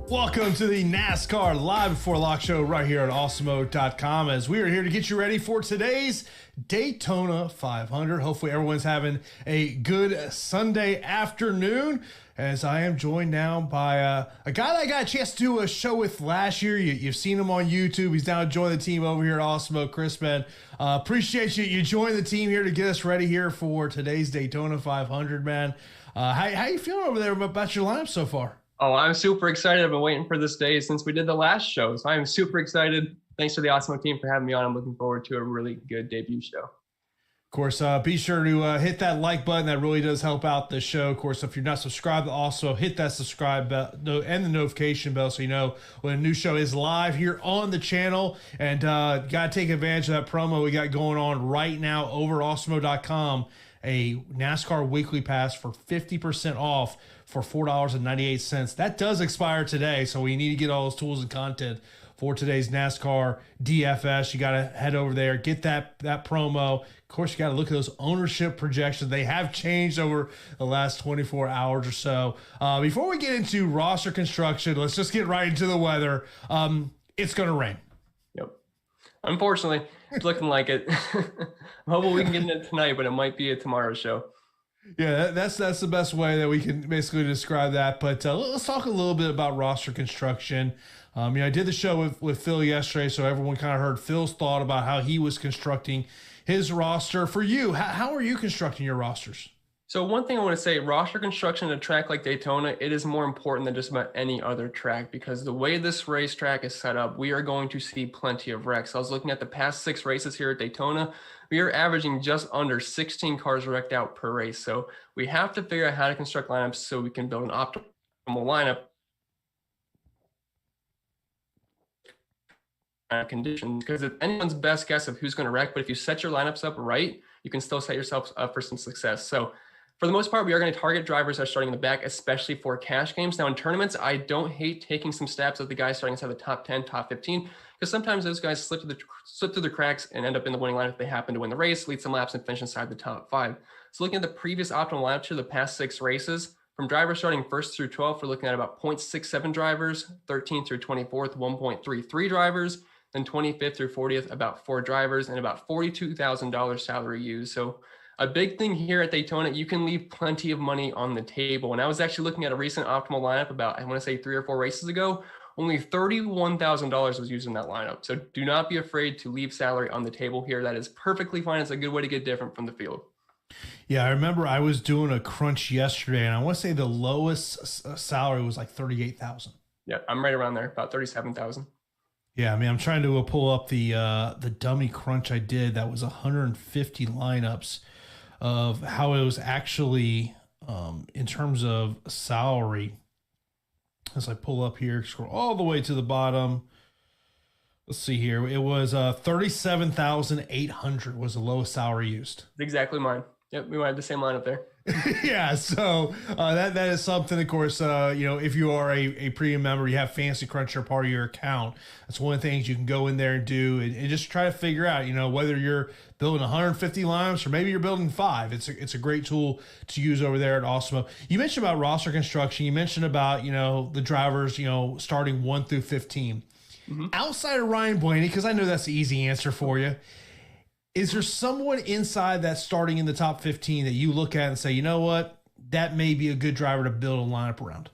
Welcome to the NASCAR Live Before Lock show right here on Awesemo.com, as we are here to get you ready for today's Daytona 500. Hopefully everyone's having a good Sunday afternoon, as I am joined now by a guy that I got a chance to do a show with last year. You've seen him on YouTube. He's now joined the team over here at Awesemo. Chris Pennell, appreciate you joining the team here to get us ready here for today's Daytona 500, man. How you feeling over there about your lineup so far? Oh, I'm super excited. I've been waiting for this day since we did the last show. So I'm super excited. Thanks to the Awesemo team for having me on. I'm looking forward to a really good debut show. Of course, be sure to hit that like button. That really does help out the show. Of course, if you're not subscribed to Awesemo, hit that subscribe bell and the notification bell so you know when a new show is live here on the channel. And got to take advantage of that promo we got going on right now over at Awesemo.com. A NASCAR weekly pass for 50% off for $4.98. That does expire today, so we need to get all those tools and content for today's NASCAR DFS. You got to head over there, get that promo. Of course, you got to look at those ownership projections. They have changed over the last 24 hours or so. Before we get into roster construction, let's just get right into the weather. It's going to rain. Yep. Unfortunately, it's looking like it. I'm hoping we can get into it tonight, but it might be a tomorrow show. Yeah, that's the best way that we can basically describe that. But let's talk a little bit about roster construction. I did the show with Phil yesterday, so everyone kind of heard Phil's thought about how he was constructing his roster. For you, how are you constructing your rosters? So one thing I want to say, roster construction at a track like Daytona, it is more important than just about any other track, because the way this racetrack is set up, we are going to see plenty of wrecks. I was looking at the past 6 races here at Daytona. We are averaging just under 16 cars wrecked out per race. So we have to figure out how to construct lineups so we can build an optimal lineup conditions, because it's anyone's best guess of who's going to wreck. But if you set your lineups up right, you can still set yourself up for some success. So for the most part, we are going to target drivers that are starting in the back, especially for cash games. Now in tournaments, I don't hate taking some stabs at the guys starting inside the top 10, top 15, because sometimes those guys slip through the cracks and end up in the winning lineup if they happen to win the race, lead some laps, and finish inside the top 5. So looking at the previous optimal lineup to the past 6 races, from drivers starting 1st through 12th, we're looking at about 0.67 drivers, 13th through 24th, 1.33 drivers, then 25th through 40th, about 4 drivers, and about $42,000 salary used. So a big thing here at Daytona, you can leave plenty of money on the table. And I was actually looking at a recent optimal lineup about, I want to say 3 or 4 races ago. Only $31,000 was used in that lineup. So do not be afraid to leave salary on the table here. That is perfectly fine. It's a good way to get different from the field. Yeah, I remember I was doing a crunch yesterday, and I want to say the lowest salary was like $38,000. Yeah, I'm right around there, about $37,000. Yeah, I mean, I'm trying to pull up the dummy crunch I did. That was 150 lineups of how it was actually in terms of salary. As I pull up here, scroll all the way to the bottom. Let's see here. It was 37,800 was the lowest salary used. Exactly mine. Yep, we might have the same lineup there. Yeah, so that is something, of course, if you are a premium member, you have Fantasy Cruncher part of your account. That's one of the things you can go in there and do and just try to figure out, whether you're building 150 lineups or maybe you're building 5. It's a great tool to use over there at Awesemo. You mentioned about roster construction. You mentioned about, the drivers, starting 1 through 15. Mm-hmm. Outside of Ryan Blaney, because I know that's the easy answer for you, is there someone inside that starting in the top 15 that you look at and say, you know what, that may be a good driver to build a lineup around?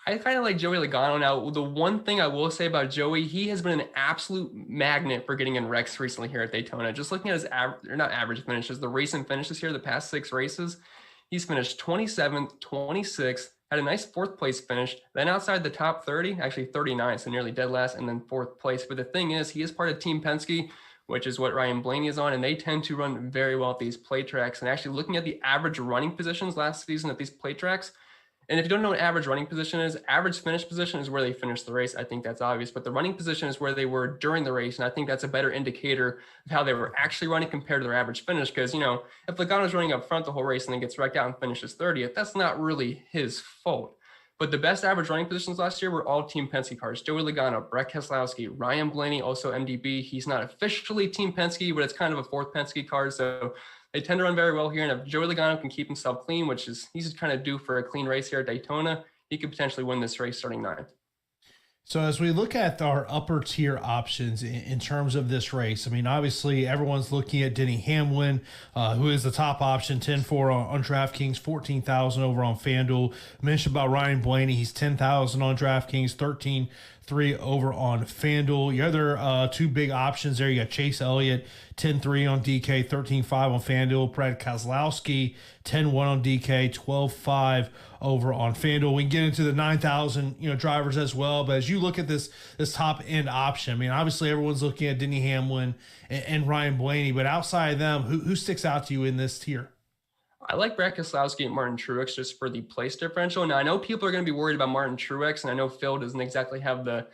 I kind of like Joey Logano. Now, the one thing I will say about Joey, he has been an absolute magnet for getting in wrecks recently here at Daytona. Just looking at his average finishes, the recent finishes here, the past 6 races, he's finished 27th, 26th, had a nice 4th place finish, then outside the top 30, actually 39, so nearly dead last, and then 4th place. But the thing is, he is part of Team Penske, which is what Ryan Blaney is on, and they tend to run very well at these plate tracks. And actually looking at the average running positions last season at these plate tracks, and if you don't know what average running position is, average finish position is where they finished the race. I think that's obvious, but the running position is where they were during the race, and I think that's a better indicator of how they were actually running compared to their average finish, because, if Logano's running up front the whole race and then gets wrecked out and finishes 30th, that's not really his fault. But the best average running positions last year were all Team Penske cars. Joey Logano, Brett Keselowski, Ryan Blaney, also MDB. He's not officially Team Penske, but it's kind of a 4th Penske car. So they tend to run very well here. And if Joey Logano can keep himself clean, which is he's kind of due for a clean race here at Daytona, he could potentially win this race starting 9th. So as we look at our upper tier options in terms of this race, I mean, obviously everyone's looking at Denny Hamlin, who is the top option, 10-4 on DraftKings, 14,000 over on FanDuel. Mentioned about Ryan Blaney, he's 10,000 on DraftKings, 13-3 over on FanDuel. Your other two big options there, you got Chase Elliott, 10-3 on DK, 13-5 on FanDuel. Brad Keselowski, 10-1 on DK, 12-5 over on FanDuel. We can get into the 9,000 drivers as well, but as you look at this top end option, I mean, obviously everyone's looking at Denny Hamlin and Ryan Blaney, but outside of them, who sticks out to you in this tier? I like Brad Keselowski and Martin Truex just for the place differential. Now I know people are going to be worried about Martin Truex, and I know Phil doesn't exactly have the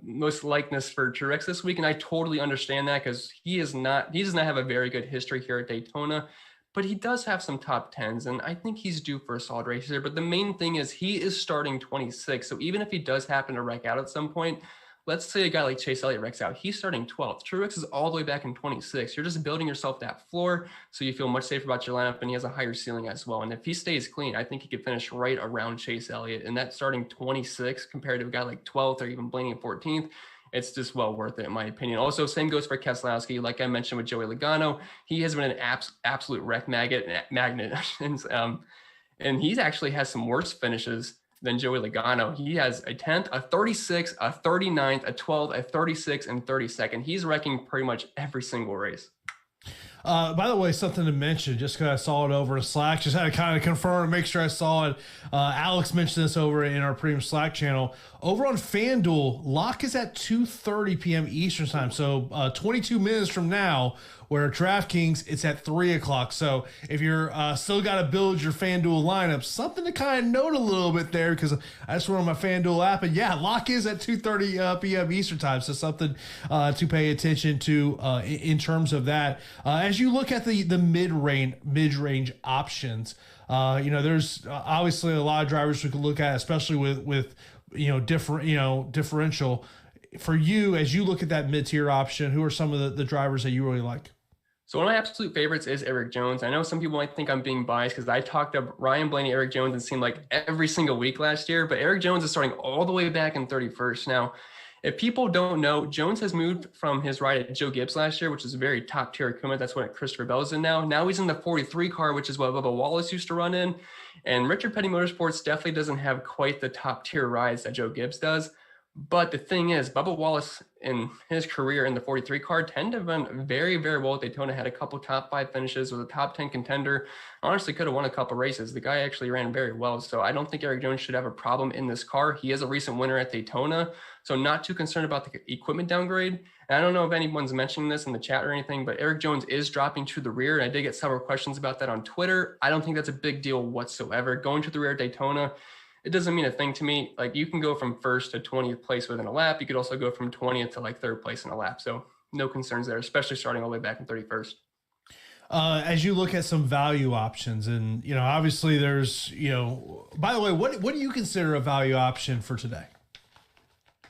most likeness for Truex this week, and I totally understand that because he does not have a very good history here at Daytona. But he does have some top tens, and I think he's due for a solid race here. But the main thing is he is starting 26. So even if he does happen to wreck out at some point, let's say a guy like Chase Elliott wrecks out, he's starting 12th. Truex is all the way back in 26. You're just building yourself that floor so you feel much safer about your lineup, and he has a higher ceiling as well. And if he stays clean, I think he could finish right around Chase Elliott. And that starting 26 compared to a guy like 12th or even Blaney at 14th, it's just well worth it, in my opinion. Also, same goes for Keselowski. Like I mentioned with Joey Logano, he has been an absolute wreck magnet. And he actually has some worse finishes than Joey Logano. He has a 10th, a 36, a 39th, a 12th, a 36, and 32nd. He's wrecking pretty much every single race. By the way, something to mention, just because I saw it over in Slack, just had to kind of confirm and make sure I saw it. Alex mentioned this over in our premium Slack channel. Over on FanDuel, lock is at 2:30 p.m. Eastern time. So 22 minutes from now, where DraftKings, it's at 3 o'clock. So if you're still got to build your FanDuel lineup, something to kind of note a little bit there, because I just went on my FanDuel app, and yeah, lock is at 2:30 p.m. Eastern time. So something to pay attention to in terms of that. As you look at the mid-range options, there's obviously a lot of drivers we could look at, especially with differential. For you, as you look at that mid-tier option, who are some of the drivers that you really like? So one of my absolute favorites is Eric Jones. I know some people might think I'm being biased because I talked up Ryan Blaney, Eric Jones, and seemed like every single week last year, but Eric Jones is starting all the way back in 31st. Now, if people don't know, Jones has moved from his ride at Joe Gibbs last year, which is a very top tier equipment. That's what Christopher Bell's in now. Now he's in the 43 car, which is what Bubba Wallace used to run in. And Richard Petty Motorsports definitely doesn't have quite the top tier rides that Joe Gibbs does. But the thing is, Bubba Wallace in his career in the 43 car tended to have been very, very well at Daytona, had a couple top 5 finishes, was a top 10 contender, honestly could have won a couple races. The guy actually ran very well. So I don't think Eric Jones should have a problem in this car. He is a recent winner at Daytona, so not too concerned about the equipment downgrade. And I don't know if anyone's mentioning this in the chat or anything, but Eric Jones is dropping to the rear. And I did get several questions about that on Twitter. I don't think that's a big deal whatsoever. Going to the rear at Daytona, it doesn't mean a thing to me. Like, you can go from 1st to 20th place within a lap. You could also go from 20th to like 3rd place in a lap. So no concerns there, especially starting all the way back in 31st. As you look at some value options, and, obviously there's, by the way, what do you consider a value option for today?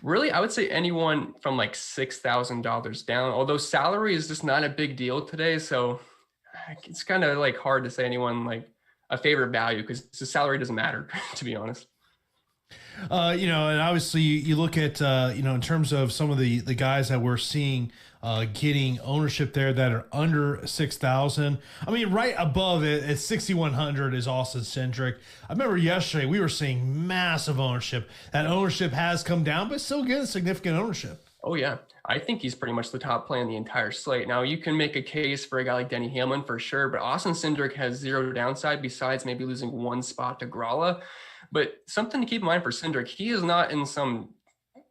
Really, I would say anyone from like $6,000 down, although salary is just not a big deal today. So it's kind of like hard to say anyone like a favorite value, because the salary doesn't matter, to be honest. And obviously you look at, in terms of some of the guys that we're seeing getting ownership there that are under 6,000. I mean, right above it at 6,100 is Austin Cendrick. I remember yesterday we were seeing massive ownership. That ownership has come down, but still getting significant ownership. Oh, yeah. I think he's pretty much the top play in the entire slate. Now, you can make a case for a guy like Denny Hamlin for sure, but Austin Cendrick has zero downside besides maybe losing one spot to Gralla. But something to keep in mind for Cendrick, he is not in some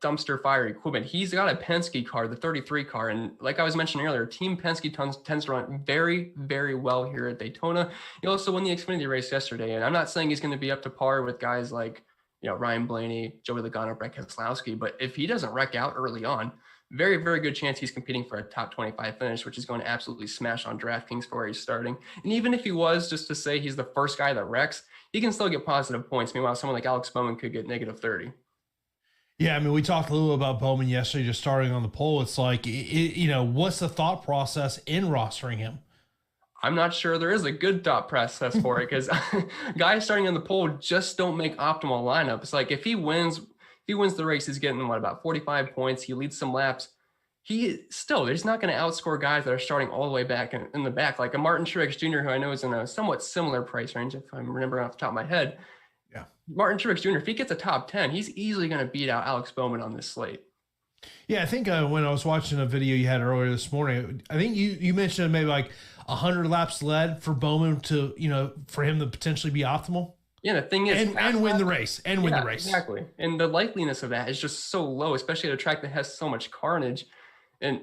dumpster fire equipment. He's got a Penske car, the 33 car. And like I was mentioning earlier, Team Penske tends to run very, very well here at Daytona. He also won the Xfinity race yesterday. And I'm not saying he's going to be up to par with guys like, Ryan Blaney, Joey Logano, Brad Keselowski. But if he doesn't wreck out early on, very, very good chance he's competing for a top 25 finish, which is going to absolutely smash on DraftKings for where he's starting. And even if he was just to say he's the first guy that wrecks, he can still get positive points. Meanwhile, someone like Alex Bowman could get negative 30. Yeah, I mean, we talked a little about Bowman yesterday, just starting on the poll. It's like, what's the thought process in rostering him? I'm not sure there is a good thought process for it, because guys starting on the poll just don't make optimal lineups. Like, if he wins, he wins the race, he's getting, about 45 points. He leads some laps. He's not going to outscore guys that are starting all the way back in the back, like a Martin Truex Jr., who I know is in a somewhat similar price range, if I'm remembering off the top of my head. Yeah. Martin Truex Jr., if he gets a top 10, he's easily going to beat out Alex Bowman on this slate. Yeah, I think when I was watching a video you had earlier this morning, I think you mentioned maybe like 100 laps led for Bowman to, for him to potentially be optimal. Yeah, the thing is, and win the race, win the race. Exactly. And the likeliness of that is just so low, especially at a track that has so much carnage. And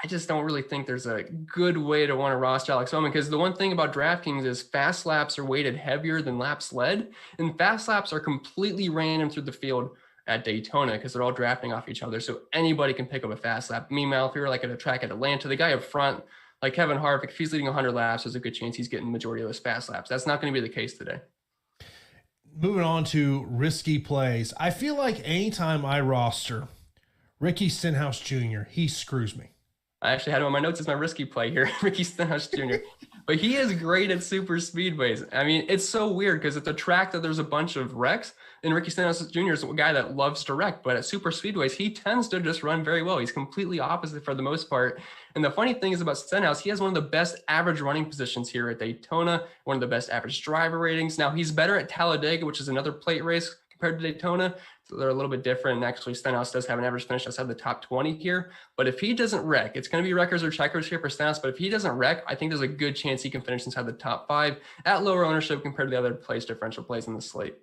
I just don't really think there's a good way to want to roster Alex Bowman, because the one thing about DraftKings is fast laps are weighted heavier than laps led, and fast laps are completely random through the field at Daytona because they're all drafting off each other. So anybody can pick up a fast lap. Meanwhile, if you're like at a track at Atlanta, the guy up front, like Kevin Harvick, if he's leading 100 laps, there's a good chance he's getting the majority of those fast laps. That's not going to be the case today. Moving on to risky plays. I feel like anytime I roster Ricky Stenhouse Jr., he screws me. I actually had him on my notes as my risky play here, Ricky Stenhouse Jr. But he is great at super speedways. I mean, it's so weird because it's a track that there's a bunch of wrecks, and Ricky Stenhouse Jr. is a guy that loves to wreck, but at super speedways, he tends to just run very well. He's completely opposite for the most part. And the funny thing is about Stenhouse, he has one of the best average running positions here at Daytona, one of the best average driver ratings. Now, he's better at Talladega, which is another plate race compared to Daytona. So they're a little bit different. And actually, Stenhouse does have an average finish outside the top 20 here. But if he doesn't wreck, it's going to be wreckers or checkers here for Stenhouse. But if he doesn't wreck, I think there's a good chance he can finish inside the top 5 at lower ownership compared to the other place differential plays in the slate.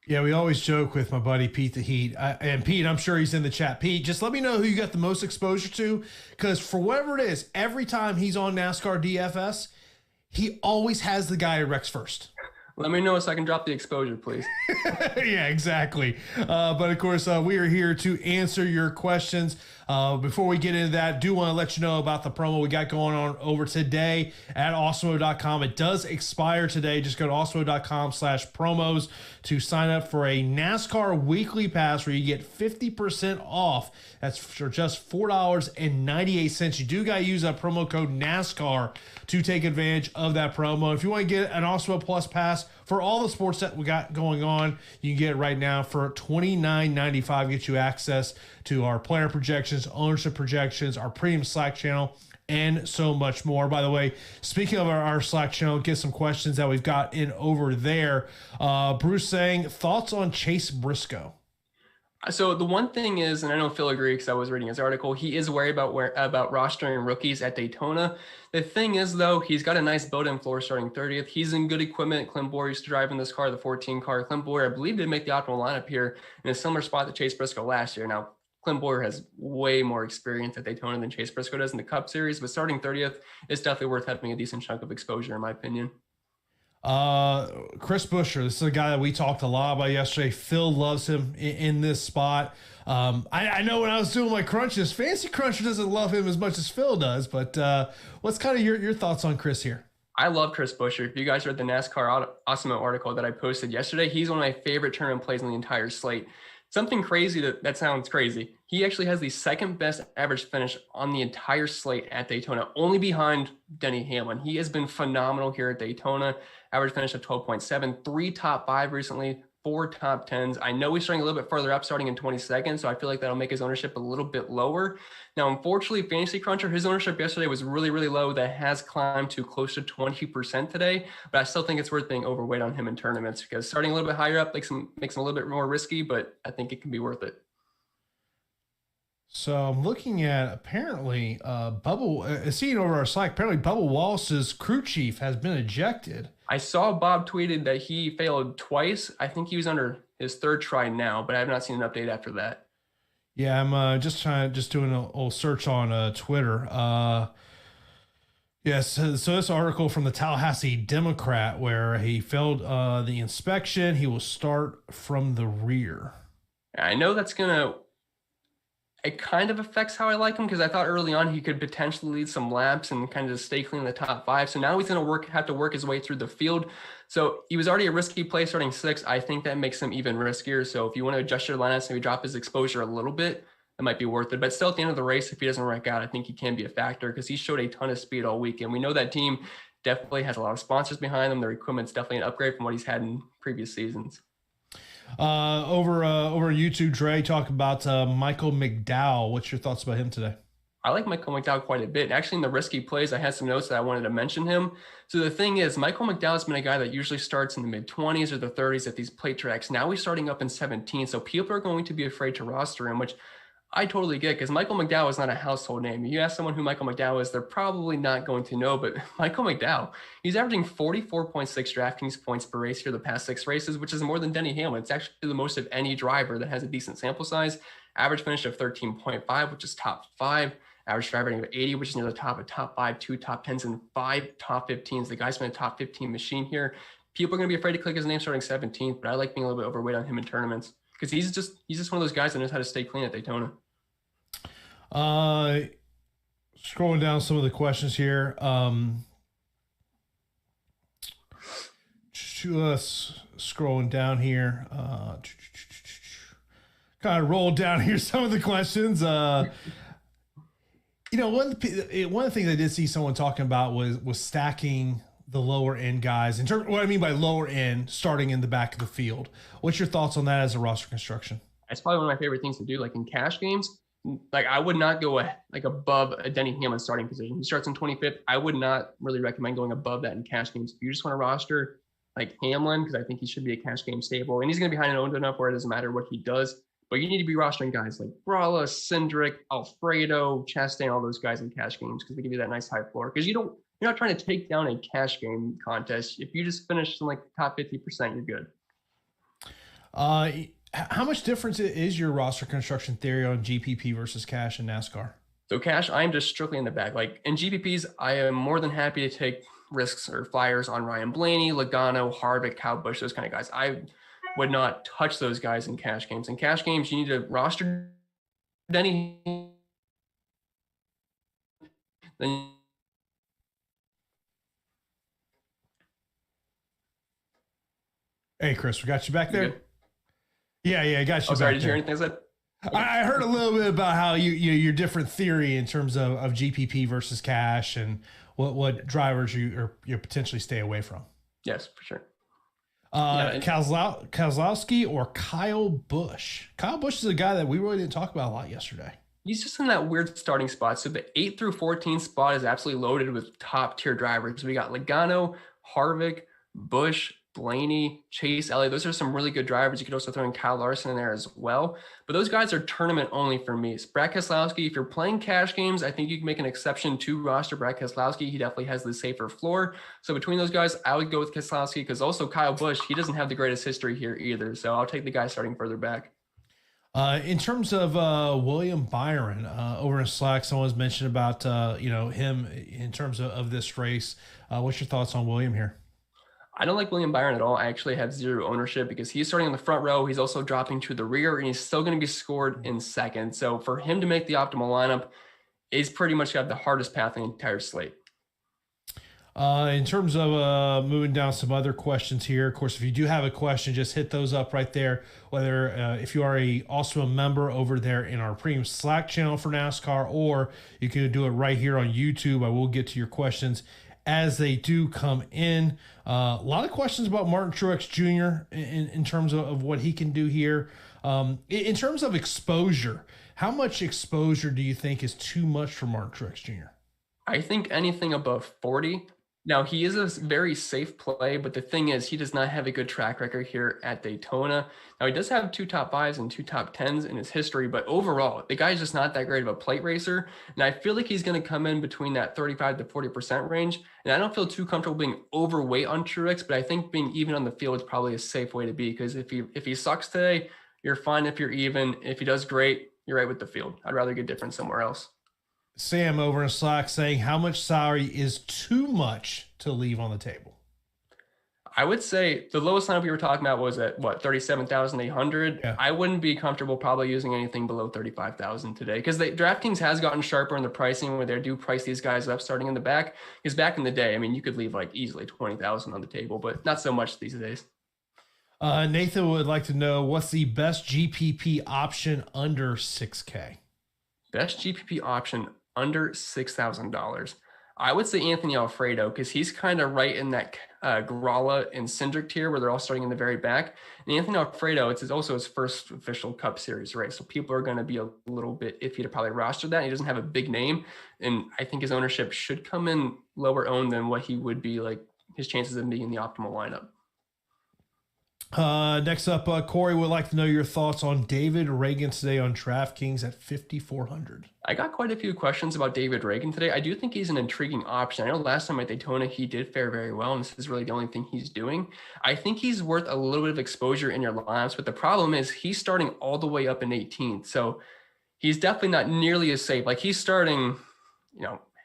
Yeah, we always joke with my buddy Pete the Heat. And Pete, I'm sure he's in the chat. Pete, just let me know who you got the most exposure to, because for whatever it is, every time he's on NASCAR DFS, he always has the guy who wrecks first. Let me know so I can drop the exposure, please. Yeah, exactly. But of course, we are here to answer your questions. Before we get into that, do want to let you know about the promo we got going on over today at Awesemo.com. It does expire today. Just go to Awesemo.com/promos to sign up for a NASCAR weekly pass where you get 50% off. That's for just $4.98. You do got to use that promo code NASCAR to take advantage of that promo. If you want to get an Awesemo Plus pass for all the sports that we got going on, you can get it right now for $29.95. Get you access to our player projections, ownership projections, our premium Slack channel, and so much more. By the way, speaking of our Slack channel, get some questions that we've got in over there. Bruce saying, thoughts on Chase Briscoe? So the one thing is, and I know Phil agrees because I was reading his article, he is worried about rostering rookies at Daytona. The thing is, though, he's got a nice built-in floor starting 30th. He's in good equipment. Clint Bowyer used to drive in this car, the 14 car. Clint Bowyer, I believe, did make the optimal lineup here in a similar spot to Chase Briscoe last year. Now, Clint Bowyer has way more experience at Daytona than Chase Briscoe does in the Cup Series, but starting 30th is definitely worth having a decent chunk of exposure, in my opinion. Chris Buescher, this is a guy that we talked a lot about yesterday. Phil loves him in this spot. I know when I was doing my crunches, Fancy Cruncher doesn't love him as much as Phil does, but what's kind of your thoughts on Chris here? I love Chris Buescher. If you guys read the NASCAR Awesemo article that I posted yesterday, he's one of my favorite tournament plays in the entire slate. Something crazy that sounds crazy. He actually has the second best average finish on the entire slate at Daytona, only behind Denny Hamlin. He has been phenomenal here at Daytona. Average finish of 12.7, 3 top 5 recently, 4 top 10s. I know he's starting a little bit further up, starting in 22nd, so I feel like that'll make his ownership a little bit lower. Now, unfortunately, Fantasy Cruncher, his ownership yesterday was really, really low. That has climbed to close to 20% today, but I still think it's worth being overweight on him in tournaments because starting a little bit higher up makes him a little bit more risky, but I think it can be worth it. So I'm looking at apparently seeing over our Slack, apparently Bubba Wallace's crew chief has been ejected. I saw Bob tweeted that he failed twice. I think he was under his 3rd try now, but I have not seen an update after that. Yeah, I'm just doing a little search on Twitter. Yes, so this article from the Tallahassee Democrat where he failed the inspection. He will start from the rear. I know that's it kind of affects how I like him because I thought early on he could potentially lead some laps and kind of just stay clean in the top 5. So now he's going to have to work his way through the field. So he was already a risky play starting 6th. I think that makes him even riskier. So if you want to adjust your lineups, maybe drop his exposure a little bit, that might be worth it. But still at the end of the race, if he doesn't wreck out, I think he can be a factor because he showed a ton of speed all week. And we know that team definitely has a lot of sponsors behind them. Their equipment's definitely an upgrade from what he's had in previous seasons. Over YouTube, Dre, talk about Michael McDowell. What's your thoughts about him today? I like Michael McDowell quite a bit. Actually, in the risky plays, I had some notes that I wanted to mention him. So the thing is, Michael McDowell's been a guy that usually starts in the mid-20s or the 30s at these plate tracks. Now he's starting up in 17, so people are going to be afraid to roster him, which I totally get, because Michael McDowell is not a household name. You ask someone who Michael McDowell is, they're probably not going to know, but Michael McDowell, he's averaging 44.6 DraftKings points per race here the past 6 races, which is more than Denny Hamlin. It's actually the most of any driver that has a decent sample size. Average finish of 13.5, which is top 5. Average driver rating of 80, which is near the top of top 5, 2 top 10s, and 5 top 15s. The guy's been a top 15 machine here. People are going to be afraid to click his name starting 17th, but I like being a little bit overweight on him in tournaments because he's just one of those guys that knows how to stay clean at Daytona. Scrolling down some of the questions here. Scrolling down here. Kind of rolled down here some of the questions. One of the things I did see someone talking about was stacking the lower end guys. In terms, what I mean by lower end, starting in the back of the field. What's your thoughts on that as a roster construction? That's probably one of my favorite things to do. Like in cash games, like I would not go above a Denny Hamlin starting position. He starts in 25th. I would not really recommend going above that in cash games. If you just want to roster like Hamlin, because I think he should be a cash game stable, and he's going to be behind an owned enough where it doesn't matter what he does. But you need to be rostering guys like Brawla, Cendrick, Alfredo, Chastain, all those guys in cash games because they give you that nice high floor. Because you're not trying to take down a cash game contest. If you just finish in like the top 50%, you're good. How much difference is your roster construction theory on GPP versus cash in NASCAR? So cash, I'm just strictly in the back. Like in GPPs, I am more than happy to take risks or flyers on Ryan Blaney, Logano, Harvick, Kyle Busch, those kind of guys. I would not touch those guys in cash games. In cash games, you need to roster Denny. Hey, Chris, we got you back there? Yeah, I got you. Oh, sorry, back did you hear anything I said? I heard a little bit about how your different theory in terms of GPP versus cash and what drivers you potentially stay away from. Yes, for sure. Kozlowski or Kyle Busch? Kyle Busch is a guy that we really didn't talk about a lot yesterday. He's just in that weird starting spot. So the 8 through 14 spot is absolutely loaded with top tier drivers. We got Logano, Harvick, Busch, Blaney, Chase Elliott. Those are some really good drivers. You could also throw in Kyle Larson in there as well. But those guys are tournament only for me. So Brad Keselowski, if you're playing cash games, I think you can make an exception to roster Brad Keselowski. He definitely has the safer floor. So between those guys, I would go with Keselowski because also Kyle Busch, he doesn't have the greatest history here either. So I'll take the guy starting further back. In terms of William Byron, over in Slack, someone's mentioned about him in terms of this race. What's your thoughts on William here? I don't like William Byron at all. I actually have zero ownership because he's starting in the front row. He's also dropping to the rear, and he's still going to be scored in second. So for him to make the optimal lineup, he's pretty much got the hardest path in the entire slate. In terms of moving down some other questions here, of course, if you do have a question, just hit those up right there. Whether if you are also a member over there in our premium Slack channel for NASCAR, or you can do it right here on YouTube. I will get to your questions as they do come in. A lot of questions about Martin Truex Jr. in terms of what he can do here. In terms of exposure, how much exposure do you think is too much for Martin Truex Jr.? I think anything above 40. Now, he is a very safe play, but the thing is, he does not have a good track record here at Daytona. Now, he does have 2 top 5s and 2 top 10s in his history, but overall, the guy's just not that great of a plate racer. And I feel like he's going to come in between that 35 to 40% range. And I don't feel too comfortable being overweight on Truex, but I think being even on the field is probably a safe way to be, because if he sucks today, you're fine if you're even. If he does great, you're right with the field. I'd rather get different somewhere else. Sam over in Slack saying, how much salary is too much to leave on the table? I would say the lowest lineup we were talking about was at what, 37,800. Yeah. I wouldn't be comfortable probably using anything below 35,000 today, because DraftKings has gotten sharper in the pricing where they do price these guys up starting in the back. Because back in the day, I mean, you could leave like easily 20,000 on the table, but not so much these days. Nathan would like to know, what's the best GPP option under $6K? Best GPP option under $6,000. I would say Anthony Alfredo, because he's kind of right in that Gralla and Cendrick tier where they're all starting in the very back. And Anthony Alfredo, it's also his first official Cup Series race. So people are going to be a little bit iffy to probably roster that. He doesn't have a big name. And I think his ownership should come in lower owned than what he would be, like his chances of being in the optimal lineup. Next up, Corey would like to know your thoughts on David Reagan today on DraftKings at 5,400. I got quite a few questions about David Reagan today. I do think he's an intriguing option. I know last time at Daytona, he did fare very well, and this is really the only thing he's doing. I think he's worth a little bit of exposure in your lineups, but the problem is he's starting all the way up in 18th. So he's definitely not nearly as safe. Like he's starting,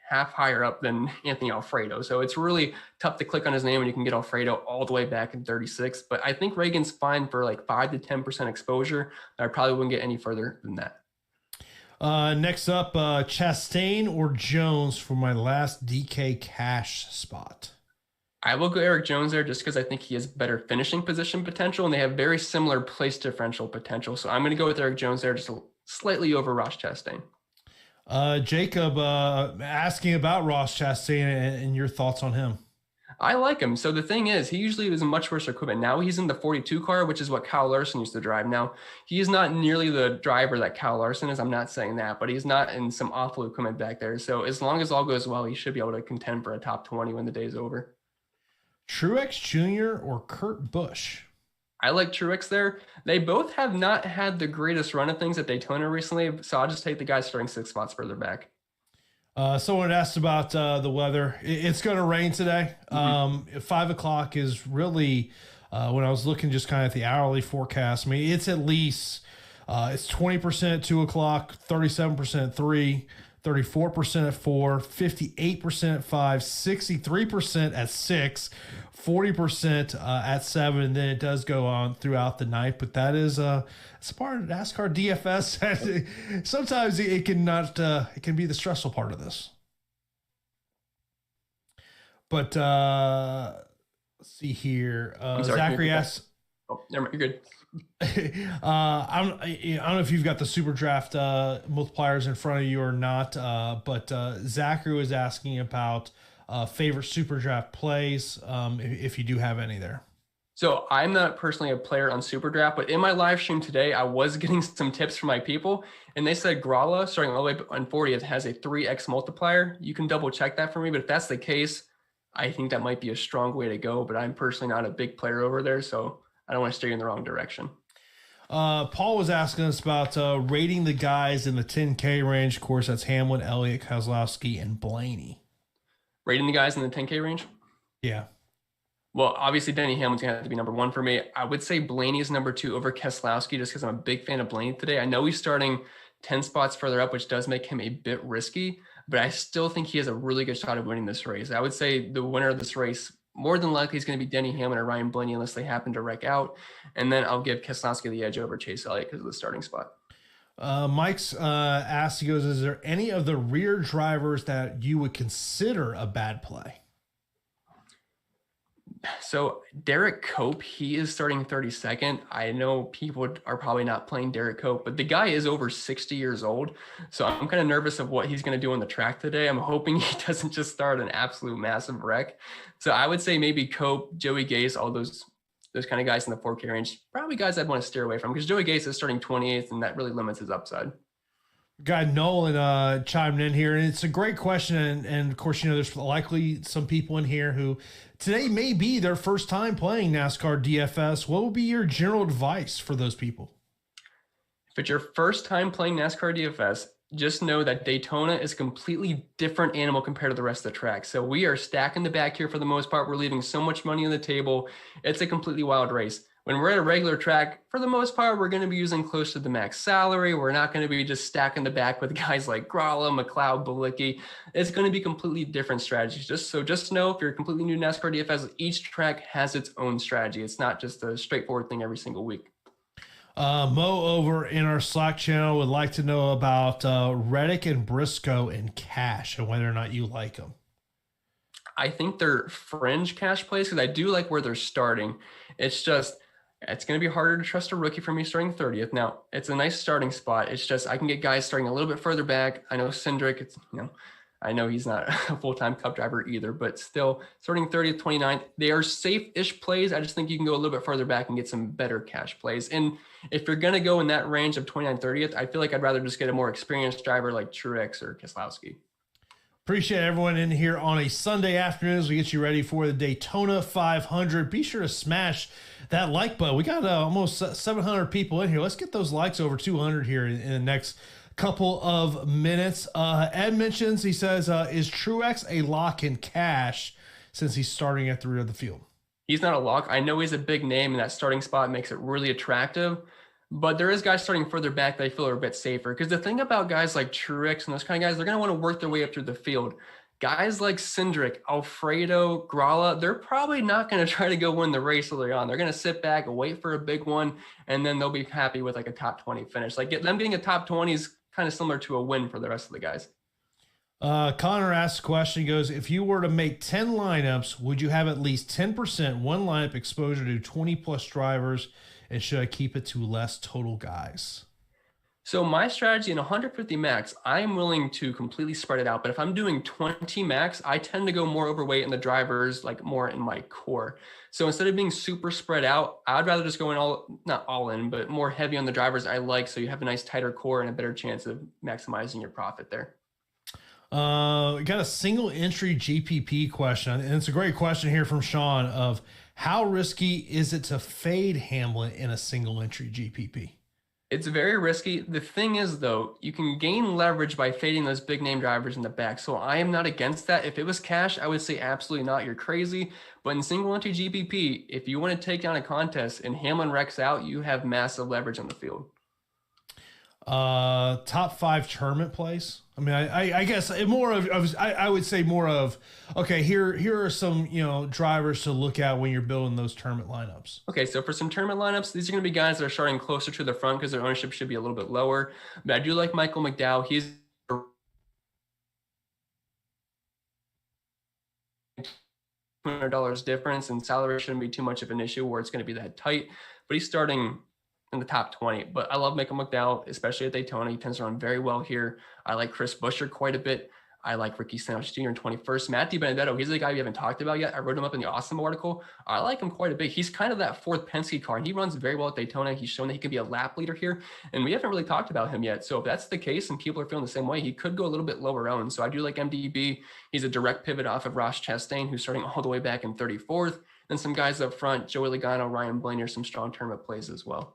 half higher up than Anthony Alfredo. So it's really tough to click on his name and you can get Alfredo all the way back in 36. But I think Reagan's fine for like 5 to 10% exposure. I probably wouldn't get any further than that. Next up, Chastain or Jones for my last DK cash spot. I will go Eric Jones there just because I think he has better finishing position potential and they have very similar place differential potential. So I'm going to go with Eric Jones there, just slightly over Ross Chastain. Jacob asking about Ross Chastain and your thoughts on him. I like him. So the thing is, he usually was in much worse equipment. Now he's in the 42 car, which is what Kyle Larson used to drive. Now, he is not nearly the driver that Kyle Larson is. I'm not saying that, but he's not in some awful equipment back there. So as long as all goes well, he should be able to contend for a top 20 when the day's over. Truex Jr. or Kurt Busch? I like Truex there. They both have not had the greatest run of things at Daytona recently, so I'll just take the guy starting 6 spots further back. Someone asked about the weather. It's going to rain today. 5 o'clock is really, when I was looking just kind of at the hourly forecast, I mean, it's at least, it's 20% at 2 o'clock, 37% at 3, 34% at 4, 58% at 5, 63% at 6, 40% at 7, and then it does go on throughout the night. But that is it's a part of NASCAR DFS. Sometimes it can not it can be the stressful part of this. But let's see here. Zachary asks. Oh, never mind, you're good. I don't know if you've got the super draft multipliers in front of you or not, but Zachary was asking about favorite super draft plays, if you do have any there. So I'm not personally a player on super draft, but in my live stream today, I was getting some tips from my people, and they said Gralla starting all the way on 40th has a 3x multiplier. You can double check that for me, but if that's the case, I think that might be a strong way to go, but I'm personally not a big player over there, so I don't want to steer you in the wrong direction. Paul was asking us about rating the guys in the 10K range. Of course, that's Hamlet, Elliott, Kozlowski, and Blaney. Rating the guys in the 10K range? Yeah. Well, obviously, Denny Hamlin's going to have to be number 1 for me. I would say Blaney is number 2 over Keselowski just because I'm a big fan of Blaney today. I know he's starting 10 spots further up, which does make him a bit risky, but I still think he has a really good shot of winning this race. I would say the winner of this race, more than likely, is going to be Denny Hamlin or Ryan Blaney unless they happen to wreck out. And then I'll give Keselowski the edge over Chase Elliott because of the starting spot. Mike's asked, he goes, is there any of the rear drivers that you would consider a bad play? So Derek Cope, he is starting 32nd. I know people are probably not playing Derek Cope, but the guy is over 60 years old. So I'm kind of nervous of what he's going to do on the track today. I'm hoping he doesn't just start an absolute massive wreck. So I would say maybe Cope, Joey Gase, all those kind of guys in the 4K range, probably guys I'd want to steer away from because Joey Gase is starting 28th and that really limits his upside. Guy Nolan chimed in here, and it's a great question. And of course, there's likely some people in here who today may be their first time playing NASCAR DFS. What would be your general advice for those people? If it's your first time playing NASCAR DFS, just know that Daytona is a completely different animal compared to the rest of the track. So we are stacking the back here for the most part. We're leaving so much money on the table. It's a completely wild race. When we're at a regular track, for the most part, we're going to be using close to the max salary. We're not going to be just stacking the back with guys like Gralla, McLeod, Balicki. It's going to be completely different strategies. Just know if you're completely new to NASCAR DFS, each track has its own strategy. It's not just a straightforward thing every single week. Mo over in our Slack channel would like to know about Reddick and Briscoe in cash and whether or not you like them. I think they're fringe cash plays because I do like where they're starting. It's going to be harder to trust a rookie for me starting 30th. Now, it's a nice starting spot. It's just I can get guys starting a little bit further back. I know Cendrick, I know he's not a full-time Cup driver either, but still starting 30th, 29th. They are safe-ish plays. I just think you can go a little bit further back and get some better cash plays. And if you're going to go in that range of 29th, 30th, I feel like I'd rather just get a more experienced driver like Truex or Keselowski. Appreciate everyone in here on a Sunday afternoon as we get you ready for the Daytona 500. Be sure to smash that like button. We got almost 700 people in here. Let's get those likes over 200 here in the next couple of minutes. Ed mentions, he says, is Truex a lock in cash since he's starting at the rear of the field? He's not a lock. I know he's a big name, and that starting spot makes it really attractive. But there is guys starting further back that I feel are a bit safer. Because the thing about guys like Truex and those kind of guys, they're going to want to work their way up through the field. Guys like Cendrick, Alfredo, Gralla, they're probably not going to try to go win the race early on. They're going to sit back and wait for a big one, and then they'll be happy with like a top 20 finish. Like them getting a top 20 is kind of similar to a win for the rest of the guys. Connor asks a question. He goes, if you were to make 10 lineups, would you have at least 10% one lineup exposure to 20 plus drivers? And should I keep it to less total guys? So my strategy in 150 max, I'm willing to completely spread it out. But if I'm doing 20 max, I tend to go more overweight in the drivers, like more in my core. So instead of being super spread out, I'd rather just go in not all in, but more heavy on the drivers I like. So you have a nice tighter core and a better chance of maximizing your profit there. We got a single entry GPP question. And it's a great question here from Sean of how risky is it to fade Hamlet in a single entry GPP? It's very risky. The thing is, though, you can gain leverage by fading those big name drivers in the back. So I am not against that. If it was cash, I would say absolutely not. You're crazy. But in single entry GPP, if you want to take down a contest and Hamlin wrecks out, you have massive leverage on the field. Top 5 tournament plays. I mean, I guess more of I would say more of, okay, here are some, drivers to look at when you're building those tournament lineups. Okay, so for some tournament lineups, these are going to be guys that are starting closer to the front because their ownership should be a little bit lower. But I do like Michael McDowell. He's $200 difference, and salary shouldn't be too much of an issue where it's going to be that tight. But he's starting in the top 20. But I love Michael McDowell, especially at Daytona. He tends to run very well here. I like Chris Buescher quite a bit. I like Ricky Stenhouse Jr. in 21st. Matthew Benedetto, he's the guy we haven't talked about yet. I wrote him up in the Awesemo article. I like him quite a bit. He's kind of that fourth Penske car, and he runs very well at Daytona. He's shown that he can be a lap leader here, and we haven't really talked about him yet. So if that's the case and people are feeling the same way, he could go a little bit lower owned. So I do like MDB. He's a direct pivot off of Ross Chastain, who's starting all the way back in 34th. Then some guys up front, Joey Logano, Ryan Blaney are some strong tournament plays as well.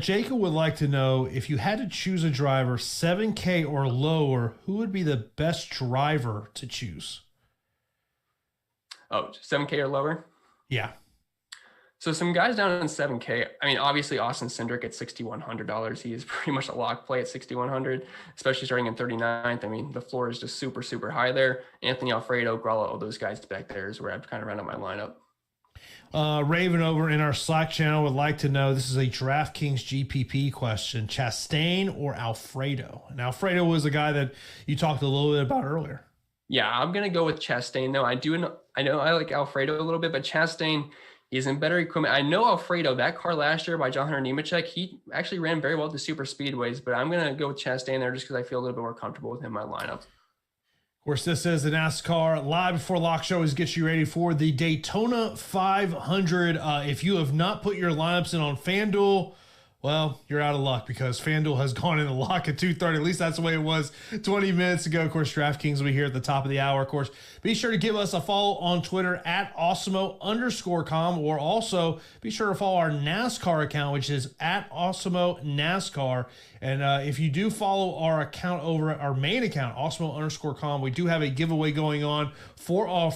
Jacob would like to know, if you had to choose a driver 7K or lower, who would be the best driver to choose? Oh, 7K or lower? Yeah. So some guys down in 7K. I mean, obviously Austin Cendrick at $6,100. He is pretty much a lock play at $6,100, especially starting in 39th. I mean, the floor is just super, super high there. Anthony Alfredo, Gralla, all those guys back there is where I've kind of rounded my lineup. Raven over in our Slack channel would like to know, this is a DraftKings GPP question, Chastain or Alfredo? And Alfredo was a guy that you talked a little bit about earlier. Yeah, I'm going to go with Chastain, though. I know I like Alfredo a little bit, but Chastain, he's in better equipment. I know Alfredo, that car last year by John Hunter Nemechek, he actually ran very well at the super speedways, but I'm going to go with Chastain there just because I feel a little bit more comfortable with him in my lineup. Of course, this is the NASCAR Live Before Lock Show is get you ready for the Daytona 500. If you have not put your lineups in on FanDuel, well, you're out of luck because FanDuel has gone in the lock at 2:30. At least that's the way it was 20 minutes ago. Of course, DraftKings will be here at the top of the hour. Of course, be sure to give us a follow on Twitter at Awesemo_com, or also be sure to follow our NASCAR account, which is at Awesemo NASCAR. And if you do follow our account over our main account, Awesemo_com, we do have a giveaway going on for our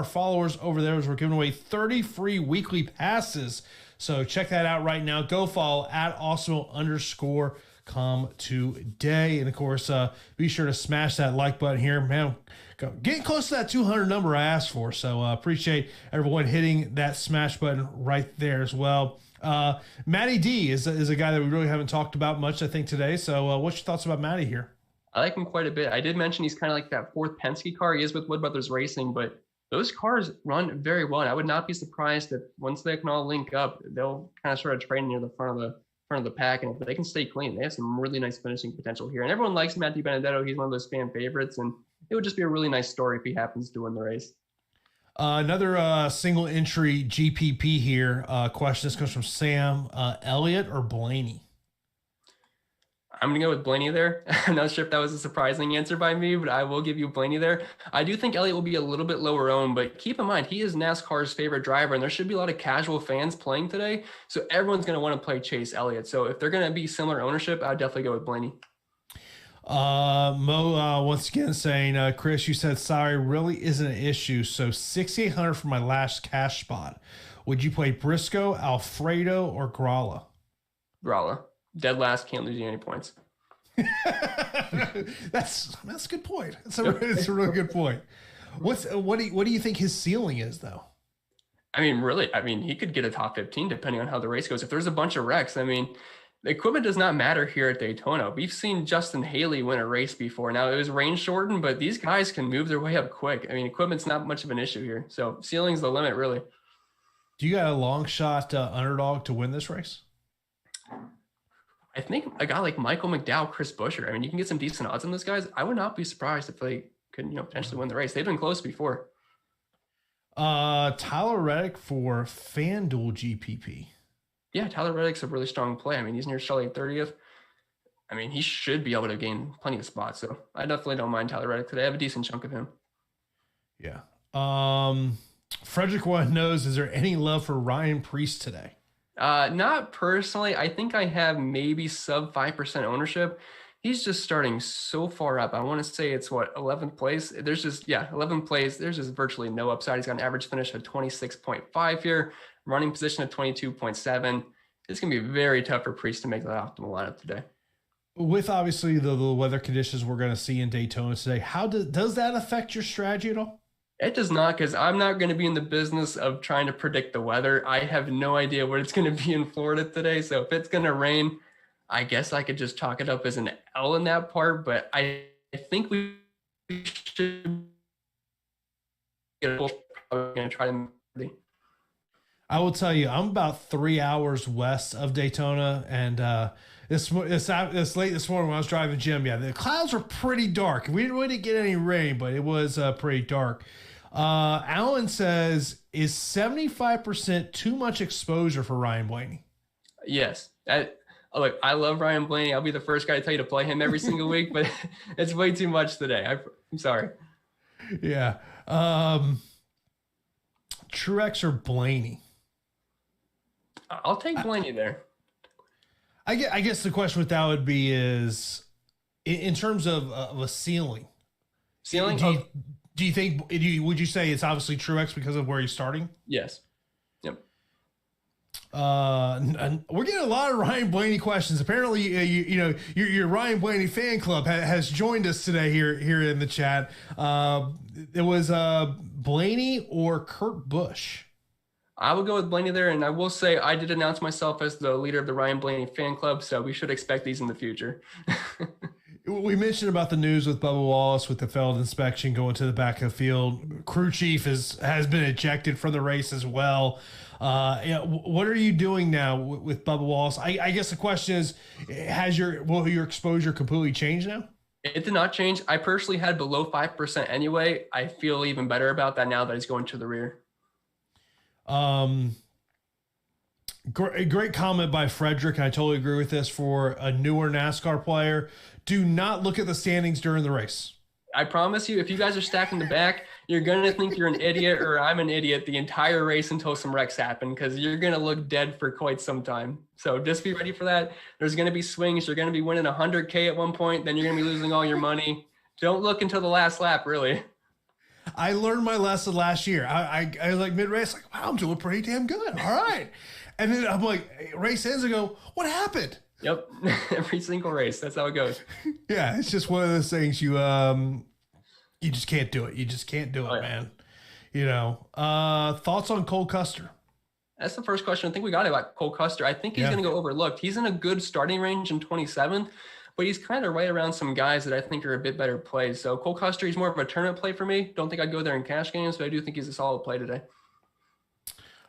followers over there, as we're giving away 30 free weekly passes. So check that out right now. Go follow at Awesemo_com today. And of course, be sure to smash that like button here, man. Getting close to that 200 number I asked for. So appreciate everyone hitting that smash button right there as well. Matty D is a guy that we really haven't talked about much, I think, today. So what's your thoughts about Matty here? I like him quite a bit. I did mention he's kind of like that fourth Penske car. He is with Wood Brothers Racing, but those cars run very well. And I would not be surprised that once they can all link up, they'll kind of sort of train near the front front of the pack, and if they can stay clean, they have some really nice finishing potential here. And everyone likes Matthew Benedetto. He's one of those fan favorites, and it would just be a really nice story if he happens to win the race. Another single entry GPP here. Question. This comes from Sam. Elliott or Blaney? I'm going to go with Blaney there. I'm not sure if that was a surprising answer by me, but I will give you Blaney there. I do think Elliott will be a little bit lower owned, but keep in mind, he is NASCAR's favorite driver, and there should be a lot of casual fans playing today. So everyone's going to want to play Chase Elliott. So if they're going to be similar ownership, I'd definitely go with Blaney. Mo, once again saying, Chris, you said sorry really isn't an issue. So 6,800 for my last cash spot. Would you play Briscoe, Alfredo, or Gralla? Gralla. Dead last, can't lose you any points. That's a good point. It's a really good point. What do you think his ceiling is though? I mean, he could get a top 15 depending on how the race goes. If there's a bunch of wrecks, I mean, the equipment does not matter here at Daytona. We've seen Justin Haley win a race before. Now it was rain shortened, but these guys can move their way up quick. I mean, equipment's not much of an issue here. So ceiling's the limit, really. Do you got a long shot underdog to win this race? I think a guy like Michael McDowell, Chris Buescher, I mean, you can get some decent odds on those guys. I would not be surprised if they could, potentially win the race. They've been close before. Tyler Reddick for FanDuel GPP. Yeah, Tyler Reddick's a really strong play. I mean, he's near Charlie 30th. I mean, he should be able to gain plenty of spots. So I definitely don't mind Tyler Reddick today. I have a decent chunk of him. Yeah. Frederick knows, is there any love for Ryan Preece today? Not personally. I think I have maybe sub 5% ownership. He's just starting so far up. I want to say it's 11th place. 11th place. There's just virtually no upside. He's got an average finish of 26.5 here, running position of 22.7. It's going to be very tough for Priest to make the optimal lineup today. With obviously the weather conditions we're going to see in Daytona today, how does that affect your strategy at all? It does not, because I'm not going to be in the business of trying to predict the weather. I have no idea what it's going to be in Florida today. So if it's going to rain, I guess I could just chalk it up as an L in that part. But I think we should probably going to try to. I will tell you, I'm about 3 hours west of Daytona, and this late this morning when I was driving the gym, the clouds were pretty dark. We didn't get any rain, but it was pretty dark. Alan says, is 75% too much exposure for Ryan Blaney? Yes. Look, I love Ryan Blaney. I'll be the first guy to tell you to play him every single week, but it's way too much today. I'm sorry. Yeah. Truex or Blaney? I'll take Blaney there. I guess the question with that would be is, in terms of a ceiling. Ceiling? Do you think, would you say it's obviously Truex because of where he's starting? Yes. Yep. We're getting a lot of Ryan Blaney questions. Apparently, your Ryan Blaney fan club has joined us today here in the chat. It was Blaney or Kurt Busch. I will go with Blaney there, and I will say I did announce myself as the leader of the Ryan Blaney fan club, so we should expect these in the future. We mentioned about the news with Bubba Wallace with the failed inspection going to the back of the field. Crew chief has been ejected from the race as well. What are you doing now with Bubba Wallace? I guess the question is, will your exposure completely change now? It did not change. I personally had below 5% anyway. I feel even better about that now that he's going to the rear. Great comment by Frederick. I totally agree with this. For a newer NASCAR player, do not look at the standings during the race. I promise you, if you guys are stacked in the back, you're going to think you're an idiot or I'm an idiot the entire race until some wrecks happen, because you're going to look dead for quite some time. So just be ready for that. There's going to be swings. You're going to be winning 100K at one point. Then you're going to be losing all your money. Don't look until the last lap, really. I learned my lesson last year. I was like mid-race, like, wow, I'm doing pretty damn good. All right. And then I'm like, race ends, I go, what happened? Yep. Every single race. That's how it goes. Yeah. It's just one of those things you just can't do it. You just can't do it, man. Thoughts on Cole Custer? That's the first question I think we got about Cole Custer. I think he's going to go overlooked. He's in a good starting range in 27th, but he's kind of right around some guys that I think are a bit better plays. So Cole Custer, he's more of a tournament play for me. Don't think I'd go there in cash games, but I do think he's a solid play today.